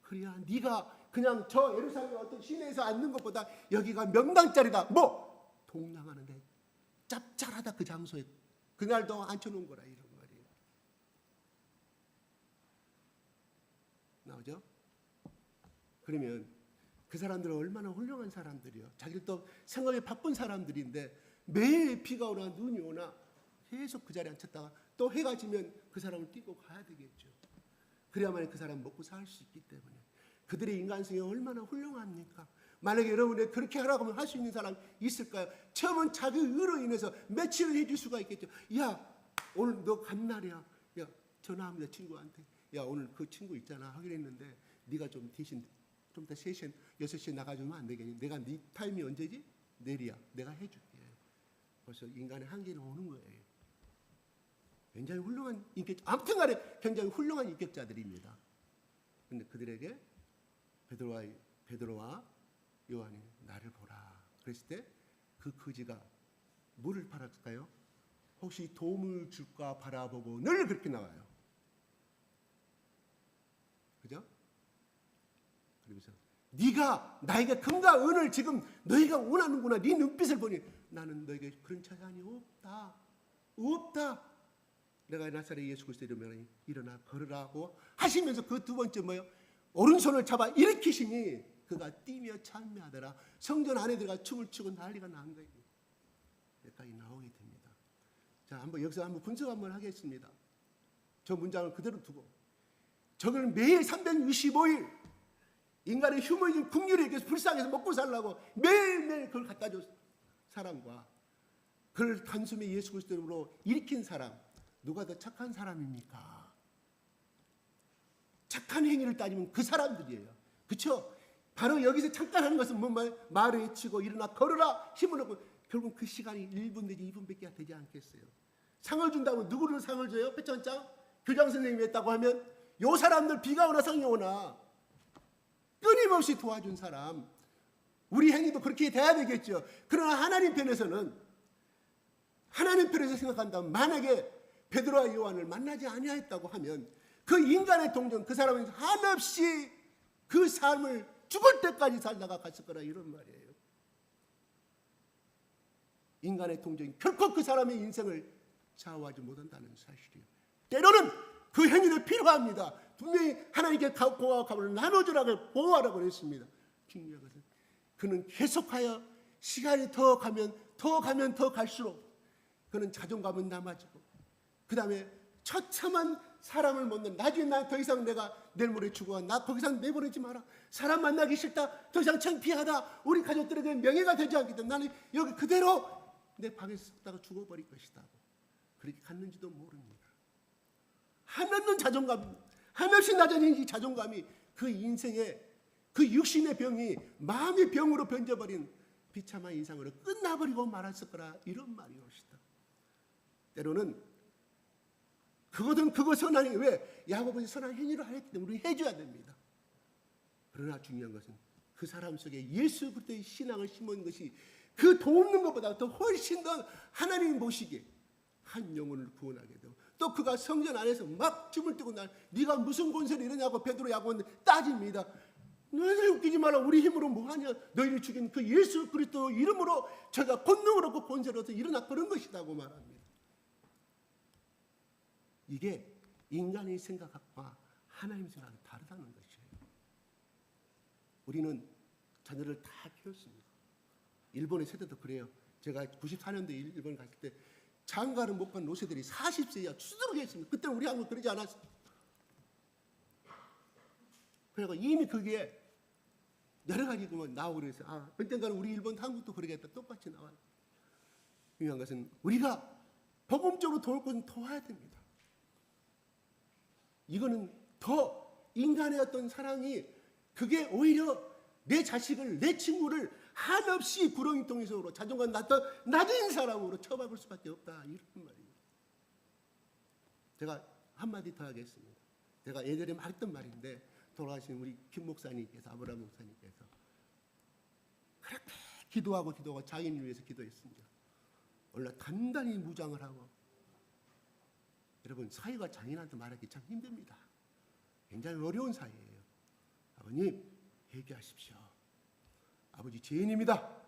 그래야 네가 그냥 저 예루살렘 어떤 시내에서 앉는 것보다 여기가 명당짜리다. 뭐 동냥하는데 짭짤하다. 그 장소에 그날도 앉혀놓은 거라 이런 말이에요. 나오죠? 그러면 그 사람들은 얼마나 훌륭한 사람들이요. 자기들도 생각이 바쁜 사람들인데 매일 비가 오나 눈이 오나 계속 그 자리에 앉혔다가 또 해가 지면 그 사람을 뛰고 가야 되겠죠. 그래야만 그 사람 먹고 살 수 있기 때문에. 그들의 인간성이 얼마나 훌륭합니까? 만약에 여러분이 그렇게 하라고 하면 할 수 있는 사람 있을까요? 처음은 자기 의로 인해서 며칠을 해줄 수가 있겠죠. 야 오늘 너 간 날이야. 야 전화합니다 친구한테. 야 오늘 그 친구 있잖아 하기로 했는데 네가 좀 대신 좀 더 3시 6시에 나가주면 안 되겠니? 내가 네 타임이 언제지? 내일이야. 내가 해줄게. 벌써 인간의 한계는 오는 거예요. 굉장히 훌륭한 인격, 아무튼 간에 굉장히 훌륭한 인격자들입니다. 그런데 그들에게 베드로와 요한이 나를 보라 그랬을 때 그 거지가 뭐를 바랐을까요? 혹시 도움을 줄까 바라보고 늘 그렇게 나와요. 그죠? 그러면서 네가 나에게 금과 은을 지금 너희가 원하는구나. 네 눈빛을 보니 나는 너에게 그런 자산이 없다. 내가 나사렛 예수 그리스도 이름으로 일어나 걸으라고 하시면서 그 두 번째 뭐예요? 오른손을 잡아 일으키시니 그가 뛰며 찬미하더라. 성전 안에 들어가 춤을 추고 난리가 난 거예요. 여기까지 나오게 됩니다. 자, 여기서 한번 분석 한번 하겠습니다. 저 문장을 그대로 두고 저걸 매일 365일 인간의 휴머니즘 국률이 이렇게 불쌍해서 먹고 살라고 매일매일 그걸 갖다 준 사람과 그걸 단숨에 예수 그리스도 이름으로 일으킨 사람, 누가 더 착한 사람입니까? 착한 행위를 따지면 그 사람들이에요. 그렇죠? 바로 여기서 잠깐 하는 것은 말을 외치고 일어나 걸어라 힘을 얻고 결국 그 시간이 1분 내지 2분밖에 되지 않겠어요. 상을 준다면 누구를 상을 줘요? 배천장? 교장 선생님이 했다고 하면 요 사람들 비가 오나 상이 오나 끊임없이 도와준 사람, 우리 행위도 그렇게 돼야 되겠죠. 그러나 하나님 편에서 생각한다면 만약에 베드로와 요한을 만나지 아니하였다고 하면 그 인간의 동정, 그 사람은 한없이 그 삶을 죽을 때까지 살다가 갔을 거라 이런 말이에요. 인간의 동정이 결코 그 사람의 인생을 좌우하지 못한다는 사실이에요. 때로는 그 행위도 필요합니다. 분명히 하나님께 공화와 값을 나눠주라고 보호하라고 그랬습니다. 중요한 것은 그는 계속하여 시간이 더 가면 더 갈수록 그는 자존감은 남아지고 그 다음에 처참한 사람을 못는 나중에 나 더 이상 내가 내일 모레 죽어 나 거기서 내보내지 마라. 사람 만나기 싫다. 더 이상 창피하다. 우리 가족들에게 명예가 되지 않기 때문에 나는 여기 그대로 내 방에서 썩다가 죽어버릴 것이다. 그렇게 갔는지도 모릅니다. 한없는 자존감, 한없이 낮아진 이 자존감이 그 인생의 그 육신의 병이 마음의 병으로 변져버린 비참한 인상으로 끝나버리고 말았을 거라 이런 말이 옵시다. 때로는 그거 선한 행위, 왜? 야곱은 선한 행위를 하였기 때문에 우리 해줘야 됩니다. 그러나 중요한 것은 그 사람 속에 예수 그리스도의 신앙을 심은 것이 그 도움는 것보다 더 훨씬 더 하나님 보시기에 한 영혼을 구원하게 되고 또 그가 성전 안에서 막 춤을 뛰고 네가 무슨 권세를 이러냐고 베드로 야고보는 따집니다. 너희들 웃기지 마라. 우리 힘으로 뭐하냐. 너희를 죽인 그 예수 그리스도 이름으로 저희가 권능을 얻고 권세를 얻어 일어나 그런 것이라고 말합니다. 이게 인간의 생각과 하나님의 생각은 다르다는 것이에요. 우리는 자녀를 다 키웠습니다. 일본의 세대도 그래요. 제가 94년도에 일본 갔을 때 장가를 못 간 노세들이 40세 이하 추스르게 했습니다. 그때는 우리 한국 그러지 않았어요. 그래서 이미 거기에 여러 가지 나오고 그래서 언젠가는 우리 일본, 한국도 그러겠다. 똑같이 나와요. 중요한 것은 우리가 복음적으로 도울 것은 도와야 됩니다. 이거는 더 인간의 어떤 사랑이 그게 오히려 내 자식을, 내 친구를 한없이 구렁이통의 속으로 자존감 낮은 사람으로 처박을 수밖에 없다. 이런 말이에요. 제가 한마디 더 하겠습니다. 제가 예전에 막 했던 말인데 돌아가신 우리 김 목사님께서, 아브라함 목사님께서 그렇게 기도하고 자기를 위해서 기도했습니다. 원래 단단히 무장을 하고, 여러분 사회가 장인한테 말하기 참 힘듭니다. 굉장히 어려운 사회예요. 아버님 회개하십시오. 아버지 죄인입니다.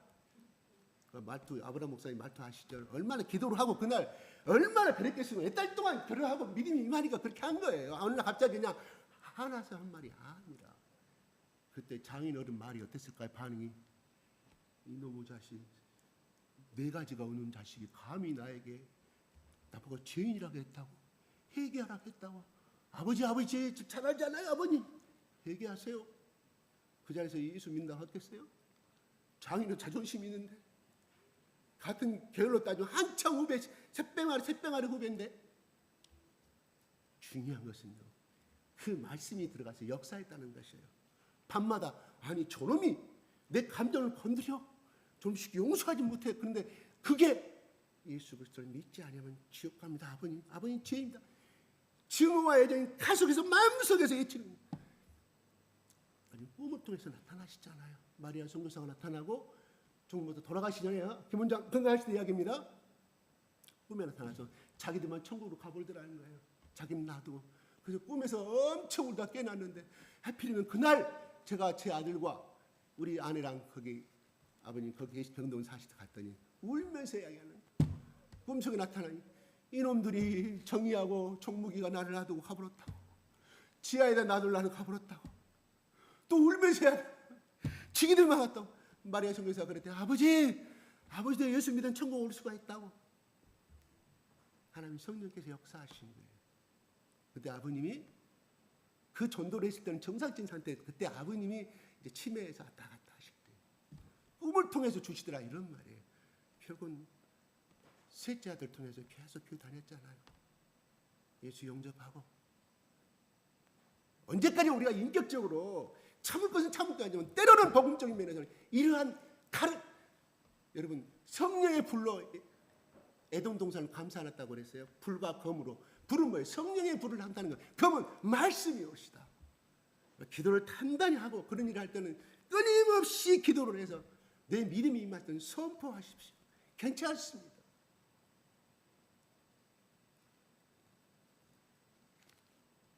그 말투, 아브라함 목사님 말투 아시죠? 얼마나 기도를 하고 그날 얼마나 그랬겠으면 몇 달 동안 결혼을 하고 믿음이 임하니까 그렇게 한 거예요. 어느 날 갑자기 그냥 화나서 한 말이 아니라, 그때 장인 어른 말이 어땠을까요? 반응이, 이놈의 자식, 네 가지가 없는 자식이 감히 나에게 나보고 죄인이라고 했다고, 회개하라고 했다고. 아버지 잘하잖아요. 아버님 회개하세요. 그 자리에서 예수 믿는다고 하겠어요? 장인은 자존심이 있는데, 같은 계열로 따지면 한참 후배, 셋병아리 후배인데, 중요한 것은요, 그 말씀이 들어가서 역사했다는 것이에요. 밤마다 아니 저놈이 내 감정을 건드려 좀씩 용서하지 못해. 그런데 그게 예수 그리스도를 믿지 않으면 지옥 갑니다. 아버님 죄입니다. 증오와 애정이 가속에서 마음속에서 외치는 거예요. 아니 꿈을 통해서 나타나시잖아요. 마리아 선교사가 나타나고 종부터 돌아가시 전에요. 김원장 건강하실 때 이야기입니다. 꿈에 나타나서 자기들만 천국으로 가버리더라는 거예요. 자기는 놔두고. 그래서 꿈에서 엄청 울다 깨났는데, 하필이면 그날 제가 제 아들과 우리 아내랑 거기 아버님 거기 계시 병동 사시다 갔더니 울면서 이야기하는, 꿈속에 나타나니 이놈들이 정의하고 종무기가 나를 놔두고 가버렸다고, 지하에다 놔둘라는 가버렸다고, 또 울면서 지기들만 왔다고. 마리아 선교사가 그랬더니 아버지도 예수 믿으면 천국 올 수가 있다고. 하나님 성령께서 역사하신 거예요. 그때 아버님이 그 전도를 했을 때는 정상적인 상태, 그때 아버님이 이제 치매에서 왔다 갔다 하실 때 꿈을 통해서 주시더라 이런 말이에요. 결국은 셋째 아들 통해서 계속 교회 다녔잖아요. 예수 영접하고. 언제까지 우리가 인격적으로 참을 것은 참을 거 아니지만 때로는 복음적인 면에서는 이러한 여러분 성령의 불로 에돔 동산을 감싸놨다고 그랬어요. 불과 검으로. 불은 뭐예요? 성령의 불을 한다는 거예요. 검은 말씀이 옵시다. 기도를 단단히 하고 그런 일을 할 때는 끊임없이 기도를 해서 내 믿음이 임할 때는 선포하십시오. 괜찮습니다.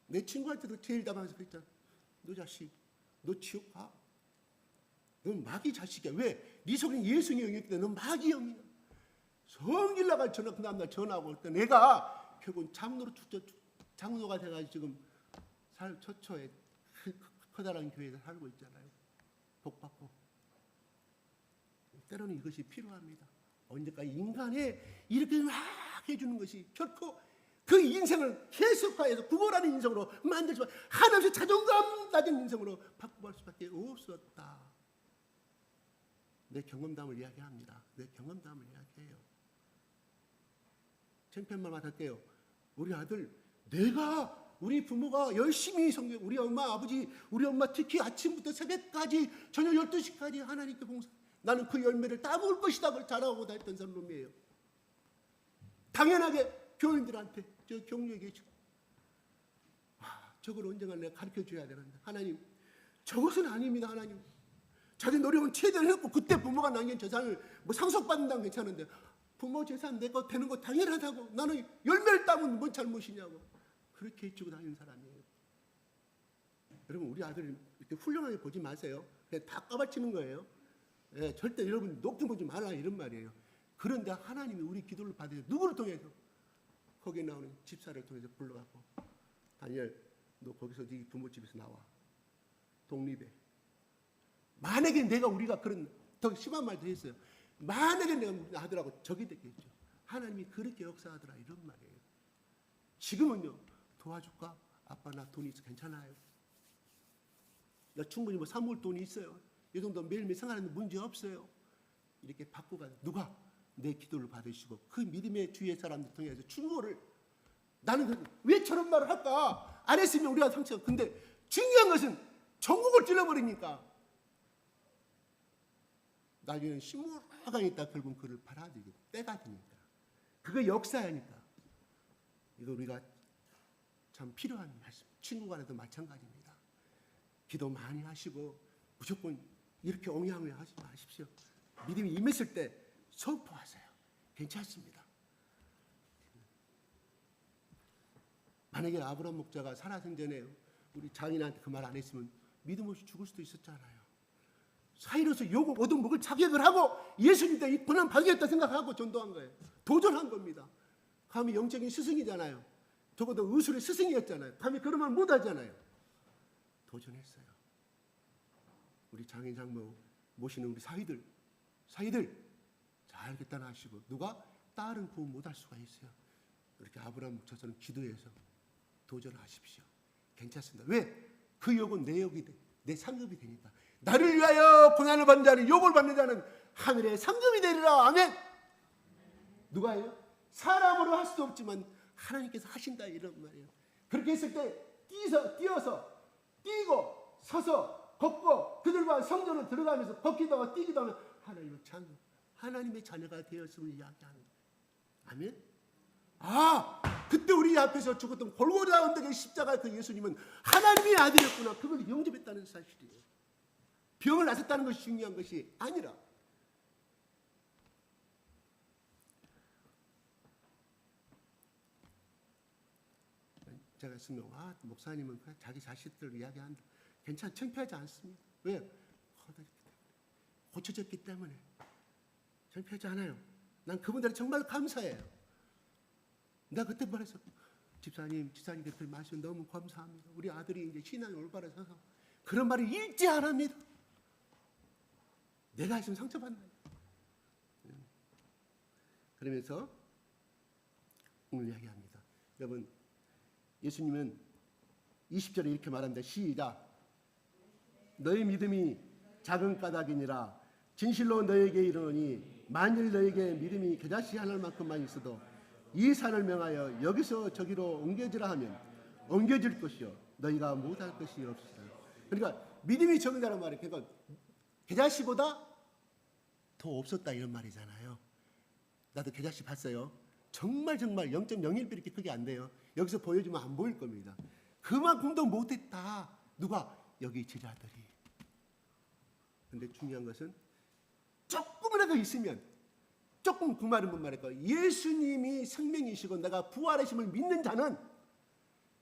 내 친구한테도 제일 담아서 그랬잖아. 너 자식, 너 지옥 가. 넌 마귀 자식이야. 왜? 네 속에 예수의 영이 있기 때문에 넌 마귀 영이야. 성질 나갈 전화, 그 다음날 전화하고 올 때 내가 결국은 장로가 돼가지고 지금 처처에 커다란 교회에서 살고 있잖아요. 복 받고. 때로는 이것이 필요합니다. 언제까지 인간에 이렇게 막 해주는 것이 결코 그 인생을 계속화해서 구걸하는 인생으로 만들 수밖에, 한없이 자존감 낮은 인생으로 바꿔볼 수밖에 없었다. 내 경험담을 이야기합니다. 내 경험담을 이야기해요. 창피한 말 할게요. 우리 아들, 우리 부모가 열심히 성경, 우리 엄마, 아버지, 우리 엄마 특히 아침부터 새벽까지 저녁 12시까지 하나님께 봉사. 나는 그 열매를 따먹을 것이다. 그걸 자랑하고 다녔던 사람이에요. 당연하게 교인들한테 저 격려해 계시고, 저걸 언젠가 내가 가르쳐 줘야 되는데, 하나님 저것은 아닙니다. 하나님 자기 노력은 최대한 했고, 그때 부모가 남긴 재산을 뭐 상속받는다면 괜찮은데 부모 재산 내 거 되는 거 당연하다고, 나는 열매를 따면 뭔 잘못이냐고 그렇게 해주고 다니는 사람이에요. 여러분 우리 아들 이렇게 훌륭하게 보지 마세요. 그냥 다 까발치는 거예요. 예, 절대 여러분 높은 보지 말라 이런 말이에요. 그런데 하나님이 우리 기도를 받으셔. 누구를 통해서? 거기에 나오는 집사를 통해서 불러갖고, 다니엘 너 거기서 네 부모집에서 나와. 독립해. 만약에 우리가 그런 더 심한 말도 했어요. 만약에 내가 아들하고 적이 됐겠죠. 하나님이 그렇게 역사하더라 이런 말이에요. 지금은요, 도와줄까? 아빠 나 돈 있어 괜찮아요. 나 충분히 뭐 사모을 돈이 있어요. 이 정도 매일매일 생활하는 문제 없어요. 이렇게 받고 가요. 누가? 내 기도를 받으시고 그 믿음의 주위의 사람들 통해서 충고를. 나는 왜 저런 말을 할까? 안 했으면 우리가 상처가. 근데 중요한 것은 전국을 찔러버리니까 나중에는 심오하게 있다 결국 그를 받아들이게 때가 되니까. 그게 역사야니까. 이거 우리가 참 필요한 말씀. 친구 간에도 마찬가지입니다. 기도 많이 하시고 무조건 이렇게 옹양을 하지 마십시오. 믿음이 임했을 때 선포하세요. 괜찮습니다. 만약에 아브라함 목자가 살아생전에 우리 장인한테 그 말 안 했으면 믿음 없이 죽을 수도 있었잖아요. 사이로서 욕을 얻어먹을 자격을 하고 예수님도 이 고난 받겠다 생각하고 전도한 거예요. 도전한 겁니다. 감히 영적인 스승이잖아요. 적어도 의술의 스승이었잖아요. 감히 그런 말 못하잖아요. 도전했어요. 우리 장인 장모 모시는 우리 사위들 잘 결단하시고 누가 딸은 구원 못할 수가 있어요. 이렇게 아브라함 목자처럼 기도해서 도전하십시오. 괜찮습니다. 왜? 그 욕은 내 욕이 돼. 내 상급이 되니까. 나를 위하여 고난을 받는 자는 욕을 받는 자는 하늘의 상급이 되리라. 아멘. 누가 해요? 사람으로 할 수도 없지만 하나님께서 하신다 이런 말이에요. 그렇게 했을 때 뛰고 서서 걷고 그들과 성전을 들어가면서 걷기도 하고 뛰기도 하면 하나님의 자녀가 되었음을 이야기하는 거예요. 아멘. 그때 우리 앞에서 죽었던 골고다 언덕의 십자가 그 예수님은 하나님의 아들이었구나. 그걸 영접했다는 사실이에요. 병을 낫았다는 것이 중요한 것이 아니라 제가 했으면 목사님은 자기 자식들 이야기한다. 괜찮아. 창피하지 않습니다. 왜요? 고쳐졌기 때문에 창피하지 않아요. 난 그분들이 정말 감사해요. 내가 그때 말했어. 집사님 곁에 말씀 너무 감사합니다. 우리 아들이 이제 신앙이 올바로 서서 그런 말을 잊지 않습니다. 내가 있으면 상처받는다. 그러면서 오늘 이야기합니다. 여러분, 예수님은 20절에 이렇게 말합니다. 시작. 너희 믿음이 작은 까닭이니라. 진실로 너에게 이르노니 만일 너에게 믿음이 겨자씨 하늘만큼만 있어도 이 산을 명하여 여기서 저기로 옮겨지라 하면 옮겨질 것이요 너희가 못할 것이 없으리라. 그러니까 믿음이 적은다는 말이 그러니까 겨자씨보다 더 없었다 이런 말이잖아요. 나도 겨자씨 봤어요. 정말 0.01배 이렇게 크게 안 돼요. 여기서 보여주면 안 보일 겁니다. 그만큼도 못했다. 누가? 여기 제자들이. 근데 중요한 것은 조금이라도 있으면 조금 그 말은 뭔 말일까? 예수님이 생명이시고 내가 부활하심을 믿는 자는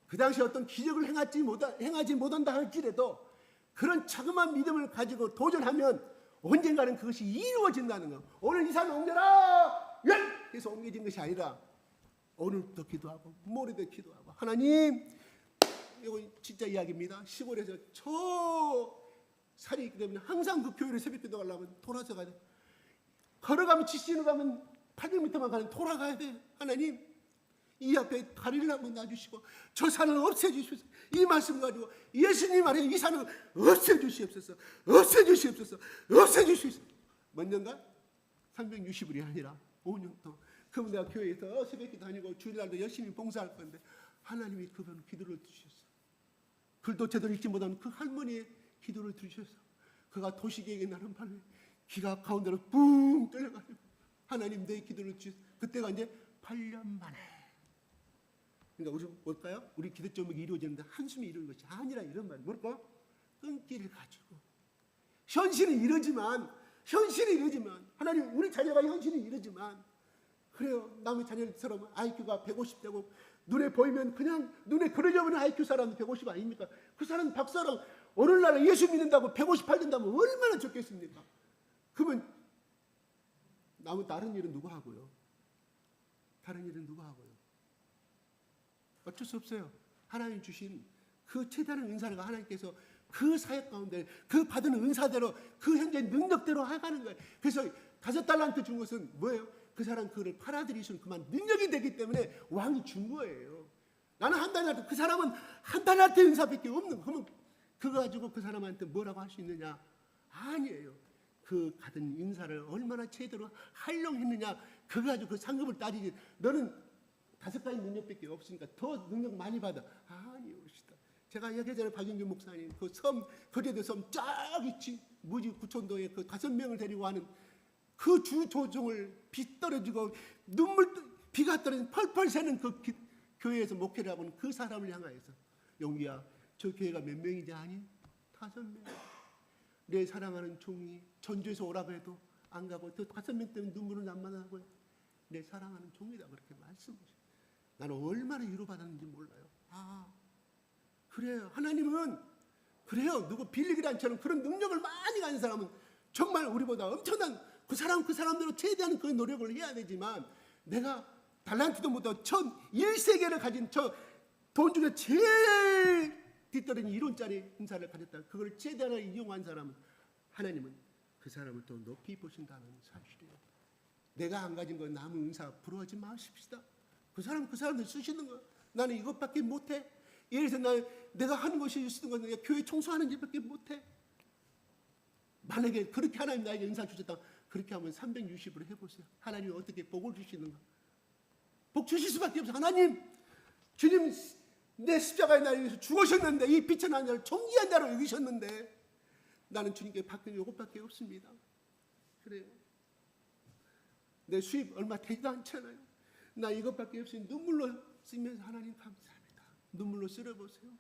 그 당시 어떤 기적을 행하지 못한다 할지라도 그런 자그마한 믿음을 가지고 도전하면 언젠가는 그것이 이루어진다는 거. 오늘 이 산 옮겨라! 그래서 옮겨진 것이 아니라 오늘도 기도하고 모레도 기도하고 하나님 이거 진짜 이야기입니다. 시골에서 저 산이 있기 때문에 항상 그 교회를 새벽 기도 가려면 돌아서 가야 돼. 걸어가면 지시는 가면 800m만 가면 돌아가야 돼. 하나님 이 앞에 다리를 한번 놔주시고 저 산을 없애주시옵소서. 이 말씀 가지고 예수님 안에 이 산을 없애주시옵소서. 없애주시옵소서. 몇 년간? 360일이 아니라 5년 동안. 그럼 내가 교회에서 새벽 다니고 주일날도 열심히 봉사할 건데 하나님이 그분 기도를 들으셨어. 글도 제대로 읽지 못하는 그 할머니의 기도를 들으셨어. 그가 도시계획에 나는 밤에 기가 가운데로 뿡 뚫려가지고 하나님 내 기도를 주셨어. 그때가 이제 8년 만에. 그러니까 우리 뭘까요? 우리 기도 제목이 이루어지는데 한숨이 이루는 것이 아니라 이런 말. 뭘까? 끈기를 가지고 현실은 이러지만 하나님 우리 자녀가 현실은 이러지만 그래요. 남의 자녀처럼 IQ가 150되고 눈에 보이면 그냥 눈에 그려져버린 IQ 사람은 150 아닙니까? 그 사람 박사랑 오늘날 예수 믿는다고 158 된다면 얼마나 좋겠습니까? 그러면 남은 다른 일은 누가 하고요? 어쩔 수 없어요. 하나님 주신 그 최다른 은사를 하나님께서 그 사역 가운데 그 받은 은사대로 그 현재 능력대로 하가는 거예요. 그래서 5달란트 준 것은 뭐예요? 그 사람 그를 팔아들이시는 그만 능력이 되기 때문에 왕이 준 거예요. 나는 한 달란트, 그 사람은 한 달란트 은사밖에 없는 거. 그러면 그거 가지고 그 사람한테 뭐라고 할 수 있느냐? 아니에요. 그 받은 인사를 얼마나 제대로 활용했느냐, 그거 가지고 그 상급을 따지지. 너는 5가지 능력밖에 없으니까 더 능력 많이 받아. 아니오시다. 제가 예전에 박윤규 목사님 그 섬, 거제도 섬 쫙 있지, 무지 구촌도에 그 5명을 데리고 하는 그 주조종을 비 떨어지고 비가 떨어진 펄펄 새는 그 교회에서 목회를 하고는 그 사람을 향하여서, 용기야, 저 교회가 몇 명이지 아니? 5명. 내 사랑하는 종이 전주에서 오라고 해도 안 가고 또 5명 때문에 눈물은 안 만나고요. 내 사랑하는 종이다, 그렇게 말씀하셔. 나는 얼마나 위로받았는지 몰라요. 아, 그래요. 하나님은 그래요. 누구 빌리그란처럼 그런 능력을 많이 가진 사람은 정말 우리보다 엄청난 그 사람대로 최대한 그 노력을 해야 되지만, 내가 달란트도 못하고 1세계를 가진 저 돈 중에 제일 뒤떨어진 이론짜리 인사를 가졌다. 그걸 최대한 이용한 사람은, 하나님은 그 사람을 또 높이 보신다는 사실이에요. 내가 안 가진 건 남의 은사 부러워하지 마십시다. 그 사람들 쓰시는 거, 나는 이것밖에 못해. 예를 들어서 내가 하는 것이 쓰는 건 내가 교회 청소하는 일밖에 못해. 만약에 그렇게 하나님 나에게 은사 주셨다, 그렇게 하면 360으로 해보세요. 하나님이 어떻게 복을 주시는가? 복 주실 수밖에 없어요. 하나님, 주님 내 십자가에 나를 위해서 죽으셨는데, 이 비천한 자를 존귀한 자로 여기셨는데, 나는 주님께 받는 이것밖에 없습니다. 그래요. 내 수입 얼마 되지도 않잖아요. 나 이것밖에 없으니 눈물로 쓰면서, 하나님 감사합니다. 눈물로 쓸어보세요.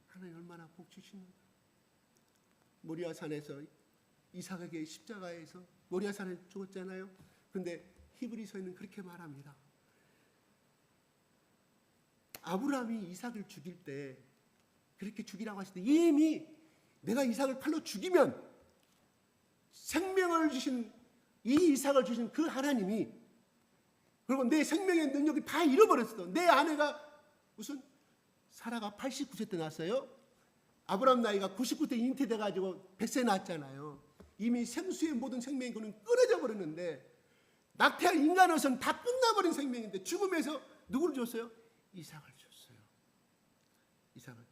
하나님 얼마나 복 주시는가. 모리아산에서 이삭에게 십자가에서 모리아산에 죽었잖아요. 근데 히브리서에는 그렇게 말합니다. 아브라함이 이삭을 죽일 때, 그렇게 죽이라고 하실 때, 이미 내가 이삭을 칼로 죽이면 생명을 주신, 이 이삭을 주신 그 하나님이, 그리고 내 생명의 능력이 다 잃어버렸어. 내 아내가 무슨 사라가 89세 때 낳았어요. 아브라함 나이가 99세 잉태돼가지고 100세 낳았잖아요. 이미 생수의 모든 생명이 그는 끊어져 버렸는데, 낙태한 인간으로서는 다 끝나버린 생명인데, 죽음에서 누구를 줬어요? 이삭을 줬어요. 이삭을.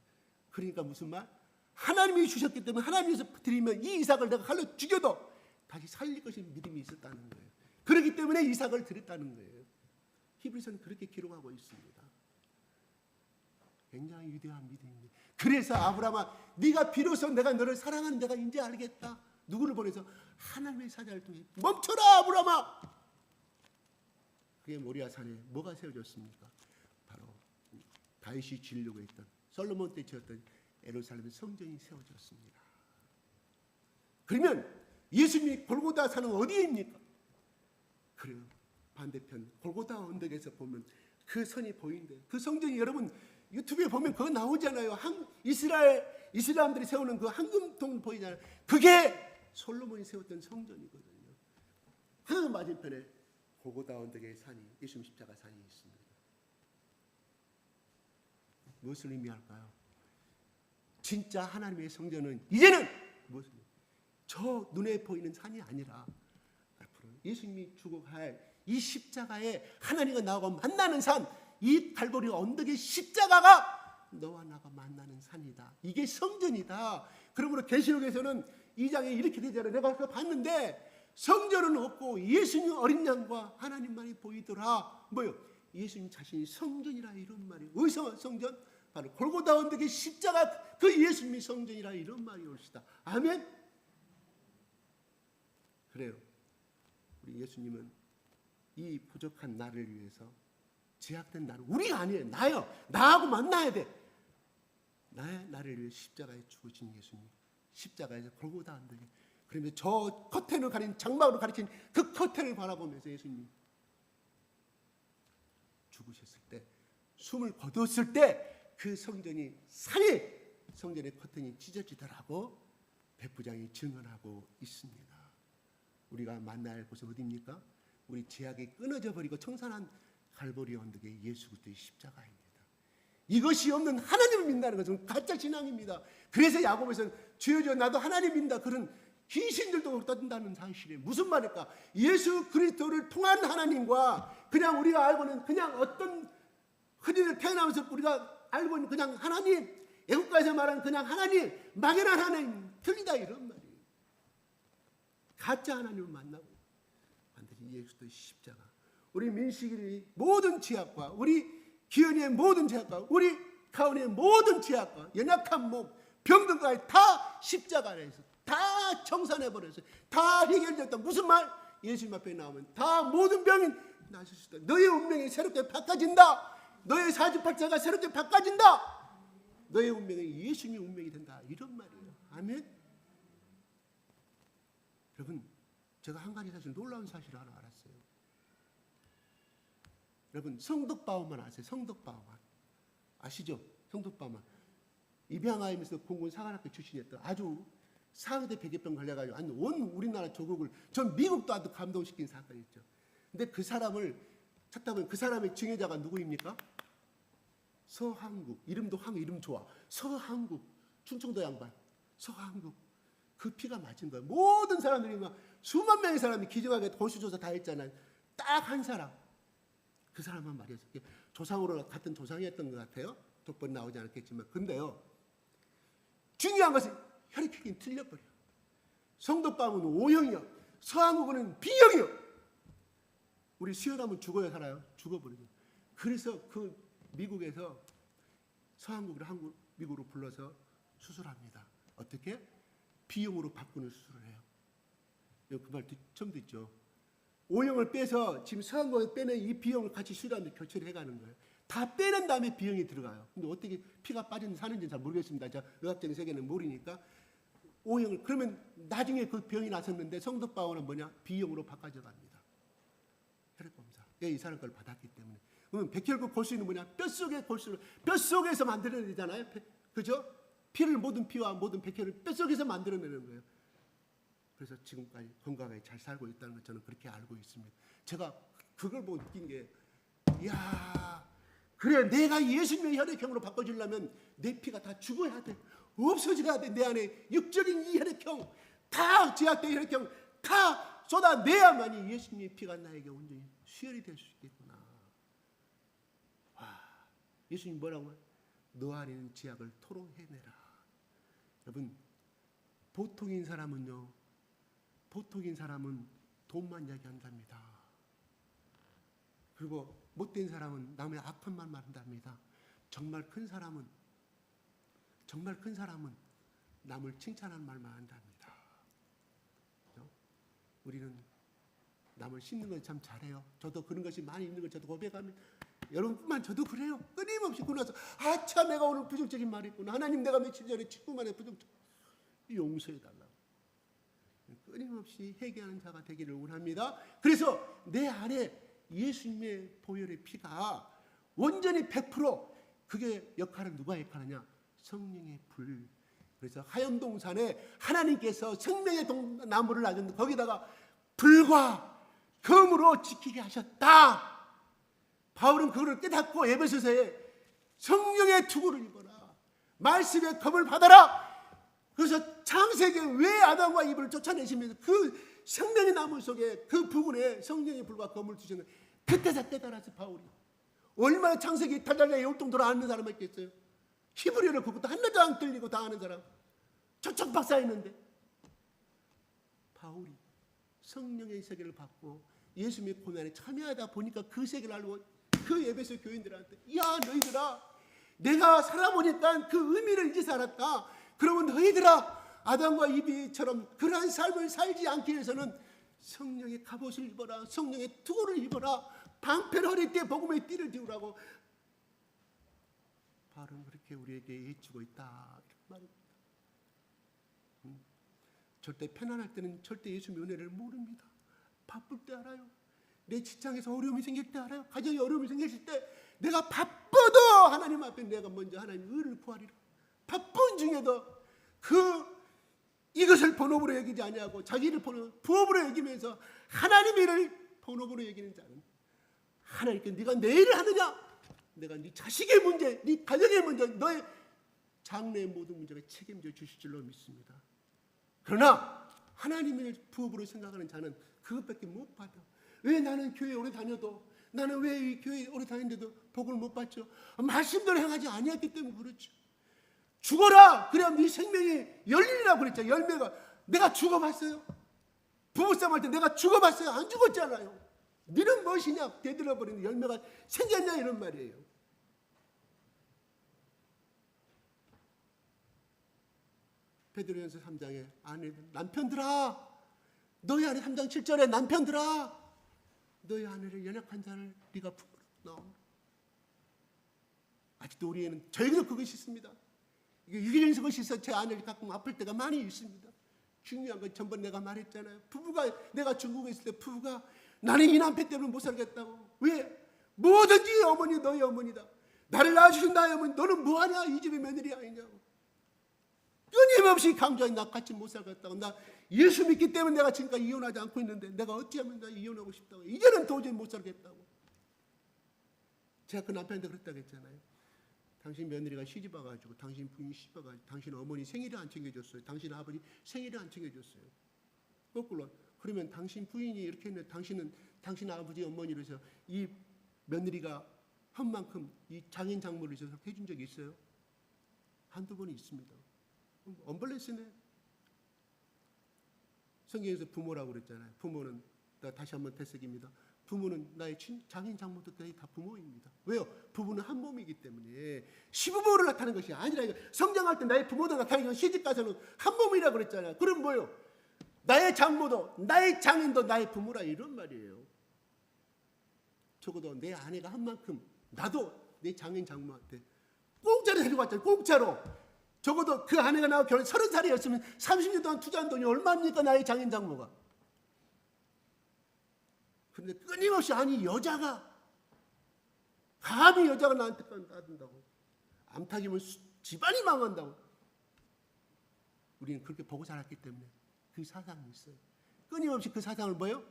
그러니까 무슨 말? 하나님이 주셨기 때문에 하나님께서 드리면 이 이삭을 내가 칼로 죽여도 다시 살릴 것이 믿음이 있었다는 거예요. 그렇기 때문에 이삭을 드렸다는 거예요. 히브리서는 그렇게 기록하고 있습니다. 굉장히 위대한 믿음입니다. 그래서 아브라함아, 네가 비로소 내가 너를 사랑하는 내가 이제 알겠다. 누구를 보내서? 하나님의 사자를 통해. 멈춰라 아브라함아. 그게 모리아산에 뭐가 세워졌습니까? 바로 다윗이 지으려고 했던, 솔로몬 때 지었던 예루살렘 성전이 세워졌습니다. 그러면 예수님이 골고다 산은 어디입니까? 그래요. 반대편 골고다 언덕에서 보면 그 선이 보이는데, 그 성전이 여러분 유튜브에 보면 그거 나오잖아요. 이스라엘들이 세우는 그 황금통 보이잖아요. 그게 솔로몬이 세웠던 성전이거든요. 그 맞은편에 골고다 언덕의 산이, 예수님 십자가 산이 있습니다. 무엇을 의미할까요? 진짜 하나님의 성전은 이제는 무슨, 저 눈에 보이는 산이 아니라 앞으로 예수님이 죽어갈 이 십자가에 하나님과 나하고 만나는 산, 이 갈보리 언덕의 십자가가 너와 나가 만나는 산이다. 이게 성전이다. 그러므로 계시록에서는 2장에 이렇게 되잖아요. 내가 그걸 봤는데 성전은 없고 예수님 어린 양과 하나님만이 보이더라. 뭐요? 예수님 자신이 성전이라 이런 말이에요. 어디서 성전? 바로 골고다 언덕의 십자가, 그 예수님이 성전이라 이런 말이 옳시다. 아멘. 그래요. 우리 예수님은 이 부족한 나를 위해서, 제약된 나를, 우리가 아니에요. 나요. 나하고 만나야 돼. 나를 위해 십자가에 죽으신 예수님, 십자가에서 골고다 언덕에, 그러면 저 커튼을 가린, 장막으로 가리킨 그 커튼을 바라보면서 예수님이 죽으셨을 때, 숨을 거두었을 때 그 성전이, 산이, 성전의 커튼이 찢어지더라고 백부장이 증언하고 있습니다. 우리가 만나야 할 곳은 어디입니까? 우리 제약이 끊어져 버리고 청산한 갈보리 언덕의 예수 그리스도의 십자가입니다. 이것이 없는 하나님을 믿는다는 것은 가짜 신앙입니다. 그래서 야고보에서는 주여 나도 하나님 믿는다, 그런 귀신들도 떠든다는 사실이에요. 무슨 말일까? 예수 그리스도를 통한 하나님과 그냥 우리가 알고는 그냥 어떤 흔히들 태어나면서 우리가 알고 있는 그냥 하나님, 애국가에서 말하는 그냥 하나님, 막연한 하나님 틀리다 이런 말이에요. 가짜 하나님을 만나고 반드시 예수의 십자가, 우리 민식이의 모든 죄악과 우리 기현이의 모든 죄악과 우리 가은이의 모든 죄악과 연약한 몸, 병들까지 다 십자가 안에서 다 청산해버려서 다 해결됐다. 무슨 말? 예수님 앞에 나오면 다 모든 병이 나실 수 있다. 너의 운명이 새롭게 바꿔진다. 너의 사주팔자가 새롭게 바꿔진다. 너의 운명이 예수님의 운명이 된다. 이런 말이에요. 아멘. 여러분, 제가 한 가지 사실 놀라운 사실을 하나 알았어요. 여러분, 성덕바오만 아세요? 성덕바오만 아시죠? 성덕바오만 입양아이면서 공군 사관학교 출신이었던 아주 상대 백혈병 걸려가지고 온 우리나라 조국을, 전 미국도 아주 감동시킨 사건이었죠. 근데 그 사람을 찾다 보면 그 사람의 증여자가 누구입니까? 서한국. 이름도 이름 좋아. 서한국. 충청도 양반. 서한국. 그 피가 맞은 거예요. 모든 사람들이 막 수만 명의 사람이 기증하게 골수조사 다 했잖아요. 딱 한 사람. 그 사람만 말이었어요. 조상으로 같은 조상이었던 것 같아요. 덕분 나오지 않았겠지만. 근데요, 중요한 것은 혈액형이 틀려버려. 성덕바움은 O형이요. 서한국은 B형이요. 우리 시원하면 죽어야 살아요. 죽어버리죠. 그래서 그 미국에서 서한국을 미국으로 불러서 수술합니다. 어떻게? B형으로 바꾸는 수술을 해요. 그 말 처음 듣죠. O형을 빼서 지금 서한국을 빼는 이 B형을 같이 수술하는데 교체를 해가는 거예요. 다 빼는 다음에 B형이 들어가요. 근데 어떻게 피가 빠지는지 사는지는 잘 모르겠습니다. 제가 의학적인 세계는 모르니까. O형을, 그러면 나중에 그 병이 나섰는데 성덕바오는 뭐냐? B형으로 바꿔져 갑니다. 혈액검사. 이 사람 걸 받았기 때문에. 그러면 백혈구 골수는 뭐냐? 뼛속의 골수를 뼛속에서 만들어내야 되잖아요. 그죠? 피를, 모든 피와 모든 백혈을 뼛속에서 만들어내는 거예요. 그래서 지금까지 건강하게 잘 살고 있다는 걸 저는 그렇게 알고 있습니다. 제가 그걸 보고 느낀 게, 이야, 그래, 내가 예수님의 혈액형으로 바꿔주려면 내 피가 다 죽어야 돼. 없어져야 돼. 내 안에 육적인 이 혈액형, 다 제약된 혈액형 다 쏟아내야만이 예수님의 피가 나에게 온전히 수혈이 될 수 있겠구나. 와, 예수님 뭐라고? 너 안에 있는 제약을 토로해내라. 여러분, 보통인 사람은 돈만 이야기한답니다. 그리고 못된 사람은 남의 아픔만 말한답니다. 정말 큰 사람은 남을 칭찬하는 말만 한답니다. 우리는 남을 씹는 건 참 잘해요. 저도 그런 것이 많이 있는 걸 저도 고백합니다. 여러분뿐만 저도 그래요. 끊임없이 그러나서 아차, 내가 오늘 부정적인 말을 했구나. 하나님, 내가 며칠 전에 친구만의 부정적 용서해달라고. 끊임없이 회개하는 자가 되기를 원합니다. 그래서 내 안에 예수님의 보혈의 피가 온전히 100%, 그게 역할은 누가 역할하냐? 성령의 불. 그래서 하염동산에 하나님께서 생명의 나무를 놔줬는데 거기다가 불과 검으로 지키게 하셨다. 바울은 그거를 깨닫고 에베소서에 성령의 투구를 입어라, 말씀의 검을 받아라. 그래서 창세기에 왜 아담과 이브를 쫓아내시면서 그 생명의 나무 속에 그 부분에 성령의 불과 검을 주셨는데, 그때서 깨달았어 바울이. 얼마나 창세기 달달에 열동도로 아는 사람이 있겠어요? 히브리어를 그것도 하나도 안 들리고 다 아는 사람, 초청 박사였는데 바울이 성령의 세계를 받고 예수님의 고난에 참여하다 보니까 그 세계를 알고 그 에베소 교인들한테, 야, 너희들아, 내가 살아보니까 그 의미를 이제 살았다. 그러면 너희들아, 아담과 이브처럼 그러한 삶을 살지 않기 위해서는 성령의 갑옷을 입어라, 성령의 투구를 입어라, 방패를 허리띠에 복음의 띠를 띠우라고 바울은 그렇게 우리에게 해주고 있다, 이런 말입니다. 절대 편안할 때는 절대 예수님의 은혜를 모릅니다. 바쁠 때 알아요. 내 직장에서 어려움이 생길 때 알아요. 가정에 어려움이 생겼을 때 내가 바빠도 하나님 앞에 내가 먼저 하나님 의를 구하리라. 바쁜 중에도 이것을 본업으로 여기지 아니하고 자기를 부업으로 여기면서 하나님의 일을 본업으로 여기는 자는, 하나님께 네가 내 일을 하느냐, 내가 네 자식의 문제, 네 가정의 문제, 너의 장래의 모든 문제가 책임져 주실 줄로 믿습니다. 그러나 하나님의 부업으로 생각하는 자는 그것밖에 못 받아. 왜 나는 교회 오래 다녀도, 나는 왜 이 교회 오래 다니는데도 복을 못 받죠? 말씀대로 행하지 아니했기 때문에 그렇죠. 죽어라. 그래야 네 생명이 열리리라고 그랬죠. 열매가. 내가 죽어봤어요? 부부싸움 할 때 내가 죽어봤어요? 안 죽었잖아요. 너는 무엇이냐? 대들어버리는 열매가 생겼냐? 이런 말이에요. 베드로전서 3장에 남편들아, 너희 안에 3장 7절에 남편들아, 너희 아내를 연약한 자를 네가 품으라 나오라. 아직도 우리에는 저에게도 그것이 있습니다. 이게 유기적인 것이 있어 제 아내를 가끔 아플 때가 많이 있습니다. 중요한 건 전번 내가 말했잖아요. 부부가 내가 중국에 있을 때 부부가 나는 이 남편 때문에 못 살겠다고. 왜? 뭐든지 어머니 너희 어머니다. 나를 낳아주신 나의 어머니 너는 뭐하냐? 이 집의 며느리 아니냐고. 끊임없이 강조해. 나 같이 못 살겠다고. 나 예수 믿기 때문에 내가 지금까지 이혼하지 않고 있는데 내가 어찌하면 나 이혼하고 싶다고. 이제는 도저히 못 살겠다고. 제가 그 남편한테 그랬다고 했잖아요. 당신 며느리가 시집 와가지고 당신 부인이 시집 와가지고 당신 어머니 생일을 안 챙겨줬어요. 당신 아버지 생일을 안 챙겨줬어요. 거꾸로. 그러면 당신 부인이 이렇게 했는데 당신은 당신 아버지 어머니로 해서 이 며느리가 한 만큼 이 장인 장모를 줘서 해준 적이 있어요? 한두 번이 있습니다. 언밸런스네. 성경에서 부모라고 그랬잖아요. 부모는 다시 한번 되새깁니다. 부모는 나의 장인 장모도 다 부모입니다. 왜요? 부부는 한 몸이기 때문에 시부모를 나타내는 것이 아니라 성장할 때 나의 부모도 나타내고 시집 가서는 한 몸이라고 그랬잖아요. 그럼 뭐요? 나의 장모도 나의 장인도 나의 부모라 이런 말이에요. 적어도 내 아내가 한 만큼 나도 내 장인 장모한테 공짜로 데리고 왔잖아요. 공짜로. 적어도 그 아내가 나와 결혼 30살이었으면 30년 동안 투자한 돈이 얼마입니까? 나의 장인 장모가. 그런데 끊임없이 아니 여자가 감히 여자가 나한테 따든다고 암탉이면 집안이 망한다고. 우리는 그렇게 보고 자랐기 때문에 그 사상이 있어요. 끊임없이 그 사상을 뭐예요?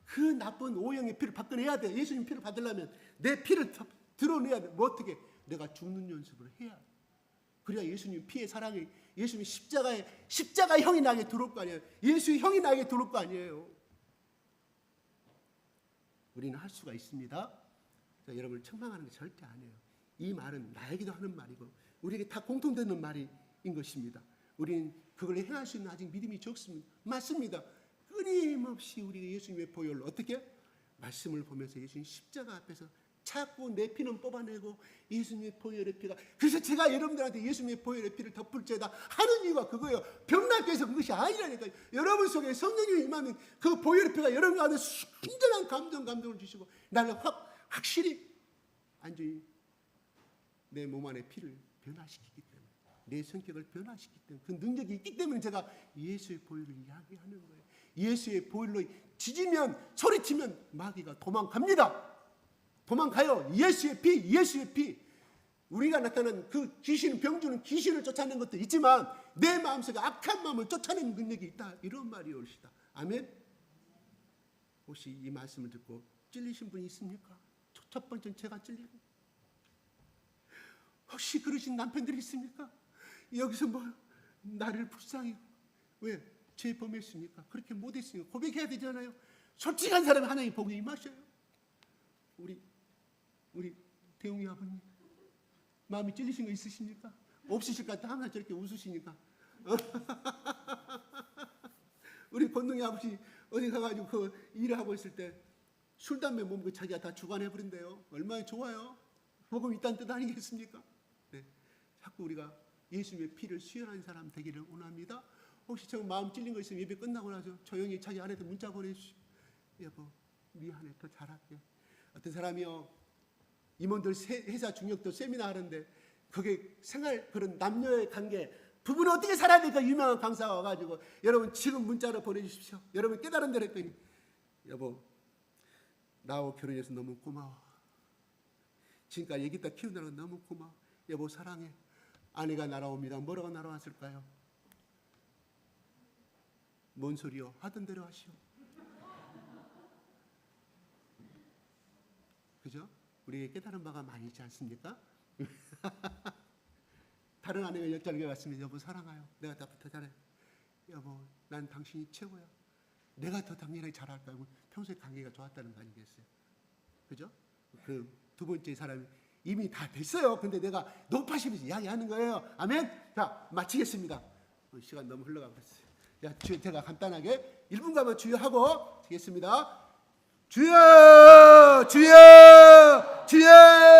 그 나쁜 오형의 피를 받아내야 돼. 예수님 피를 받으려면 내 피를 드러내야 돼. 뭐 어떻게? 내가 죽는 연습을 해야 돼. 그래야 예수님 피의 사랑이 예수님 십자가의 형이 나에게 들어올 거 아니에요. 예수의 형이 나에게 들어올 거 아니에요. 우리는 할 수가 있습니다. 자, 여러분을 책망하는 게 절대 아니에요. 이 말은 나에게도 하는 말이고 우리에게 다 공통되는 말인 것입니다. 우리는 그걸 행할 수 있는 아직 믿음이 적습니다. 맞습니다. 끊임없이 우리가 예수님의 보혈로 어떻게? 말씀을 보면서 예수님 십자가 앞에서 자꾸 내 피는 뽑아내고 예수님의 보혈의 피가. 그래서 제가 여러분들한테 예수님의 보혈의 피를 덮을지어다 하는 이유가 그거예요. 병낫게 해서 그것이 아니라니까요. 여러분 속에 성령님이 임하면 그 보혈의 피가 여러분 안에 순전한 감동을 주시고 나는 확실히 완전히 내 몸 안에 피를 변화시키기 때문에 내 성격을 변화시키기 때문에 그 능력이 있기 때문에 제가 예수의 보혈을 이야기하는 거예요. 예수의 보혈로 지지면 소리치면 마귀가 도망갑니다. 도망가요. 예수의 피. 우리가 나타난 그 귀신, 병주는 귀신을 쫓아내는 것도 있지만 내 마음속에 악한 마음을 쫓아내는 능력이 있다. 이런 말이 옳시다. 아멘. 혹시 이 말씀을 듣고 찔리신 분이 있습니까? 첫 번째는 제가 찔리고. 혹시 그러신 남편들이 있습니까? 여기서 뭐 나를 불쌍히 왜? 죄 범했으니까 그렇게 못했으니까 고백해야 되잖아요. 솔직한 사람이 하나님 복이 임하셔요. 우리 대웅이 아버님 마음이 찔리신 거 있으십니까? 없으실 것 같아. 항상 저렇게 웃으시니까. 우리 권동이 아버지 어디 가가지고 그 일을 하고 있을 때 술, 담배 몸 자기가 다 주관해버린대요. 얼마나 좋아요. 복음 있다는 뜻 아니겠습니까? 네. 자꾸 우리가 예수님의 피를 수혈한 사람 되기를 원합니다. 혹시 저 마음 찔린 거 있으면 예배 끝나고 나서 조용히 자기 아내한테 문자 보내주시오. 여보 미안해 더 잘할게. 어떤 사람이요 임원들 회사 중역도 세미나 하는데 그게 생활 그런 남녀의 관계 부부는 어떻게 살아야 될까 유명한 강사가 와가지고 여러분 지금 문자로 보내주십시오. 여러분 깨달은 대로 했더니 여보 나하고 결혼해서 너무 고마워. 지금까지 얘기 다 키우느라고 너무 고마워. 여보 사랑해. 아내가 날아옵니다. 뭐라고 날아왔을까요? 뭔 소리요? 하던 대로 하시오. 그죠? 우리에게 깨달은 바가 많이 있지 않습니까? 다른 아내가 옆자리에 왔으면 여보 사랑해요. 내가 더 잘해. 여보 난 당신이 최고야. 내가 더 당연하게 잘할까 하고 평소에 관계가 좋았다는 거 아니겠어요? 그죠? 그 두 번째 사람이 이미 다 됐어요. 근데 내가 높아지면서 이야기하는 거예요. 아멘. 자, 마치겠습니다. 시간 너무 흘러가고 있어요. 자, 제가 간단하게 1분간만 주여하고 하겠습니다. 주여, 주여, 주여.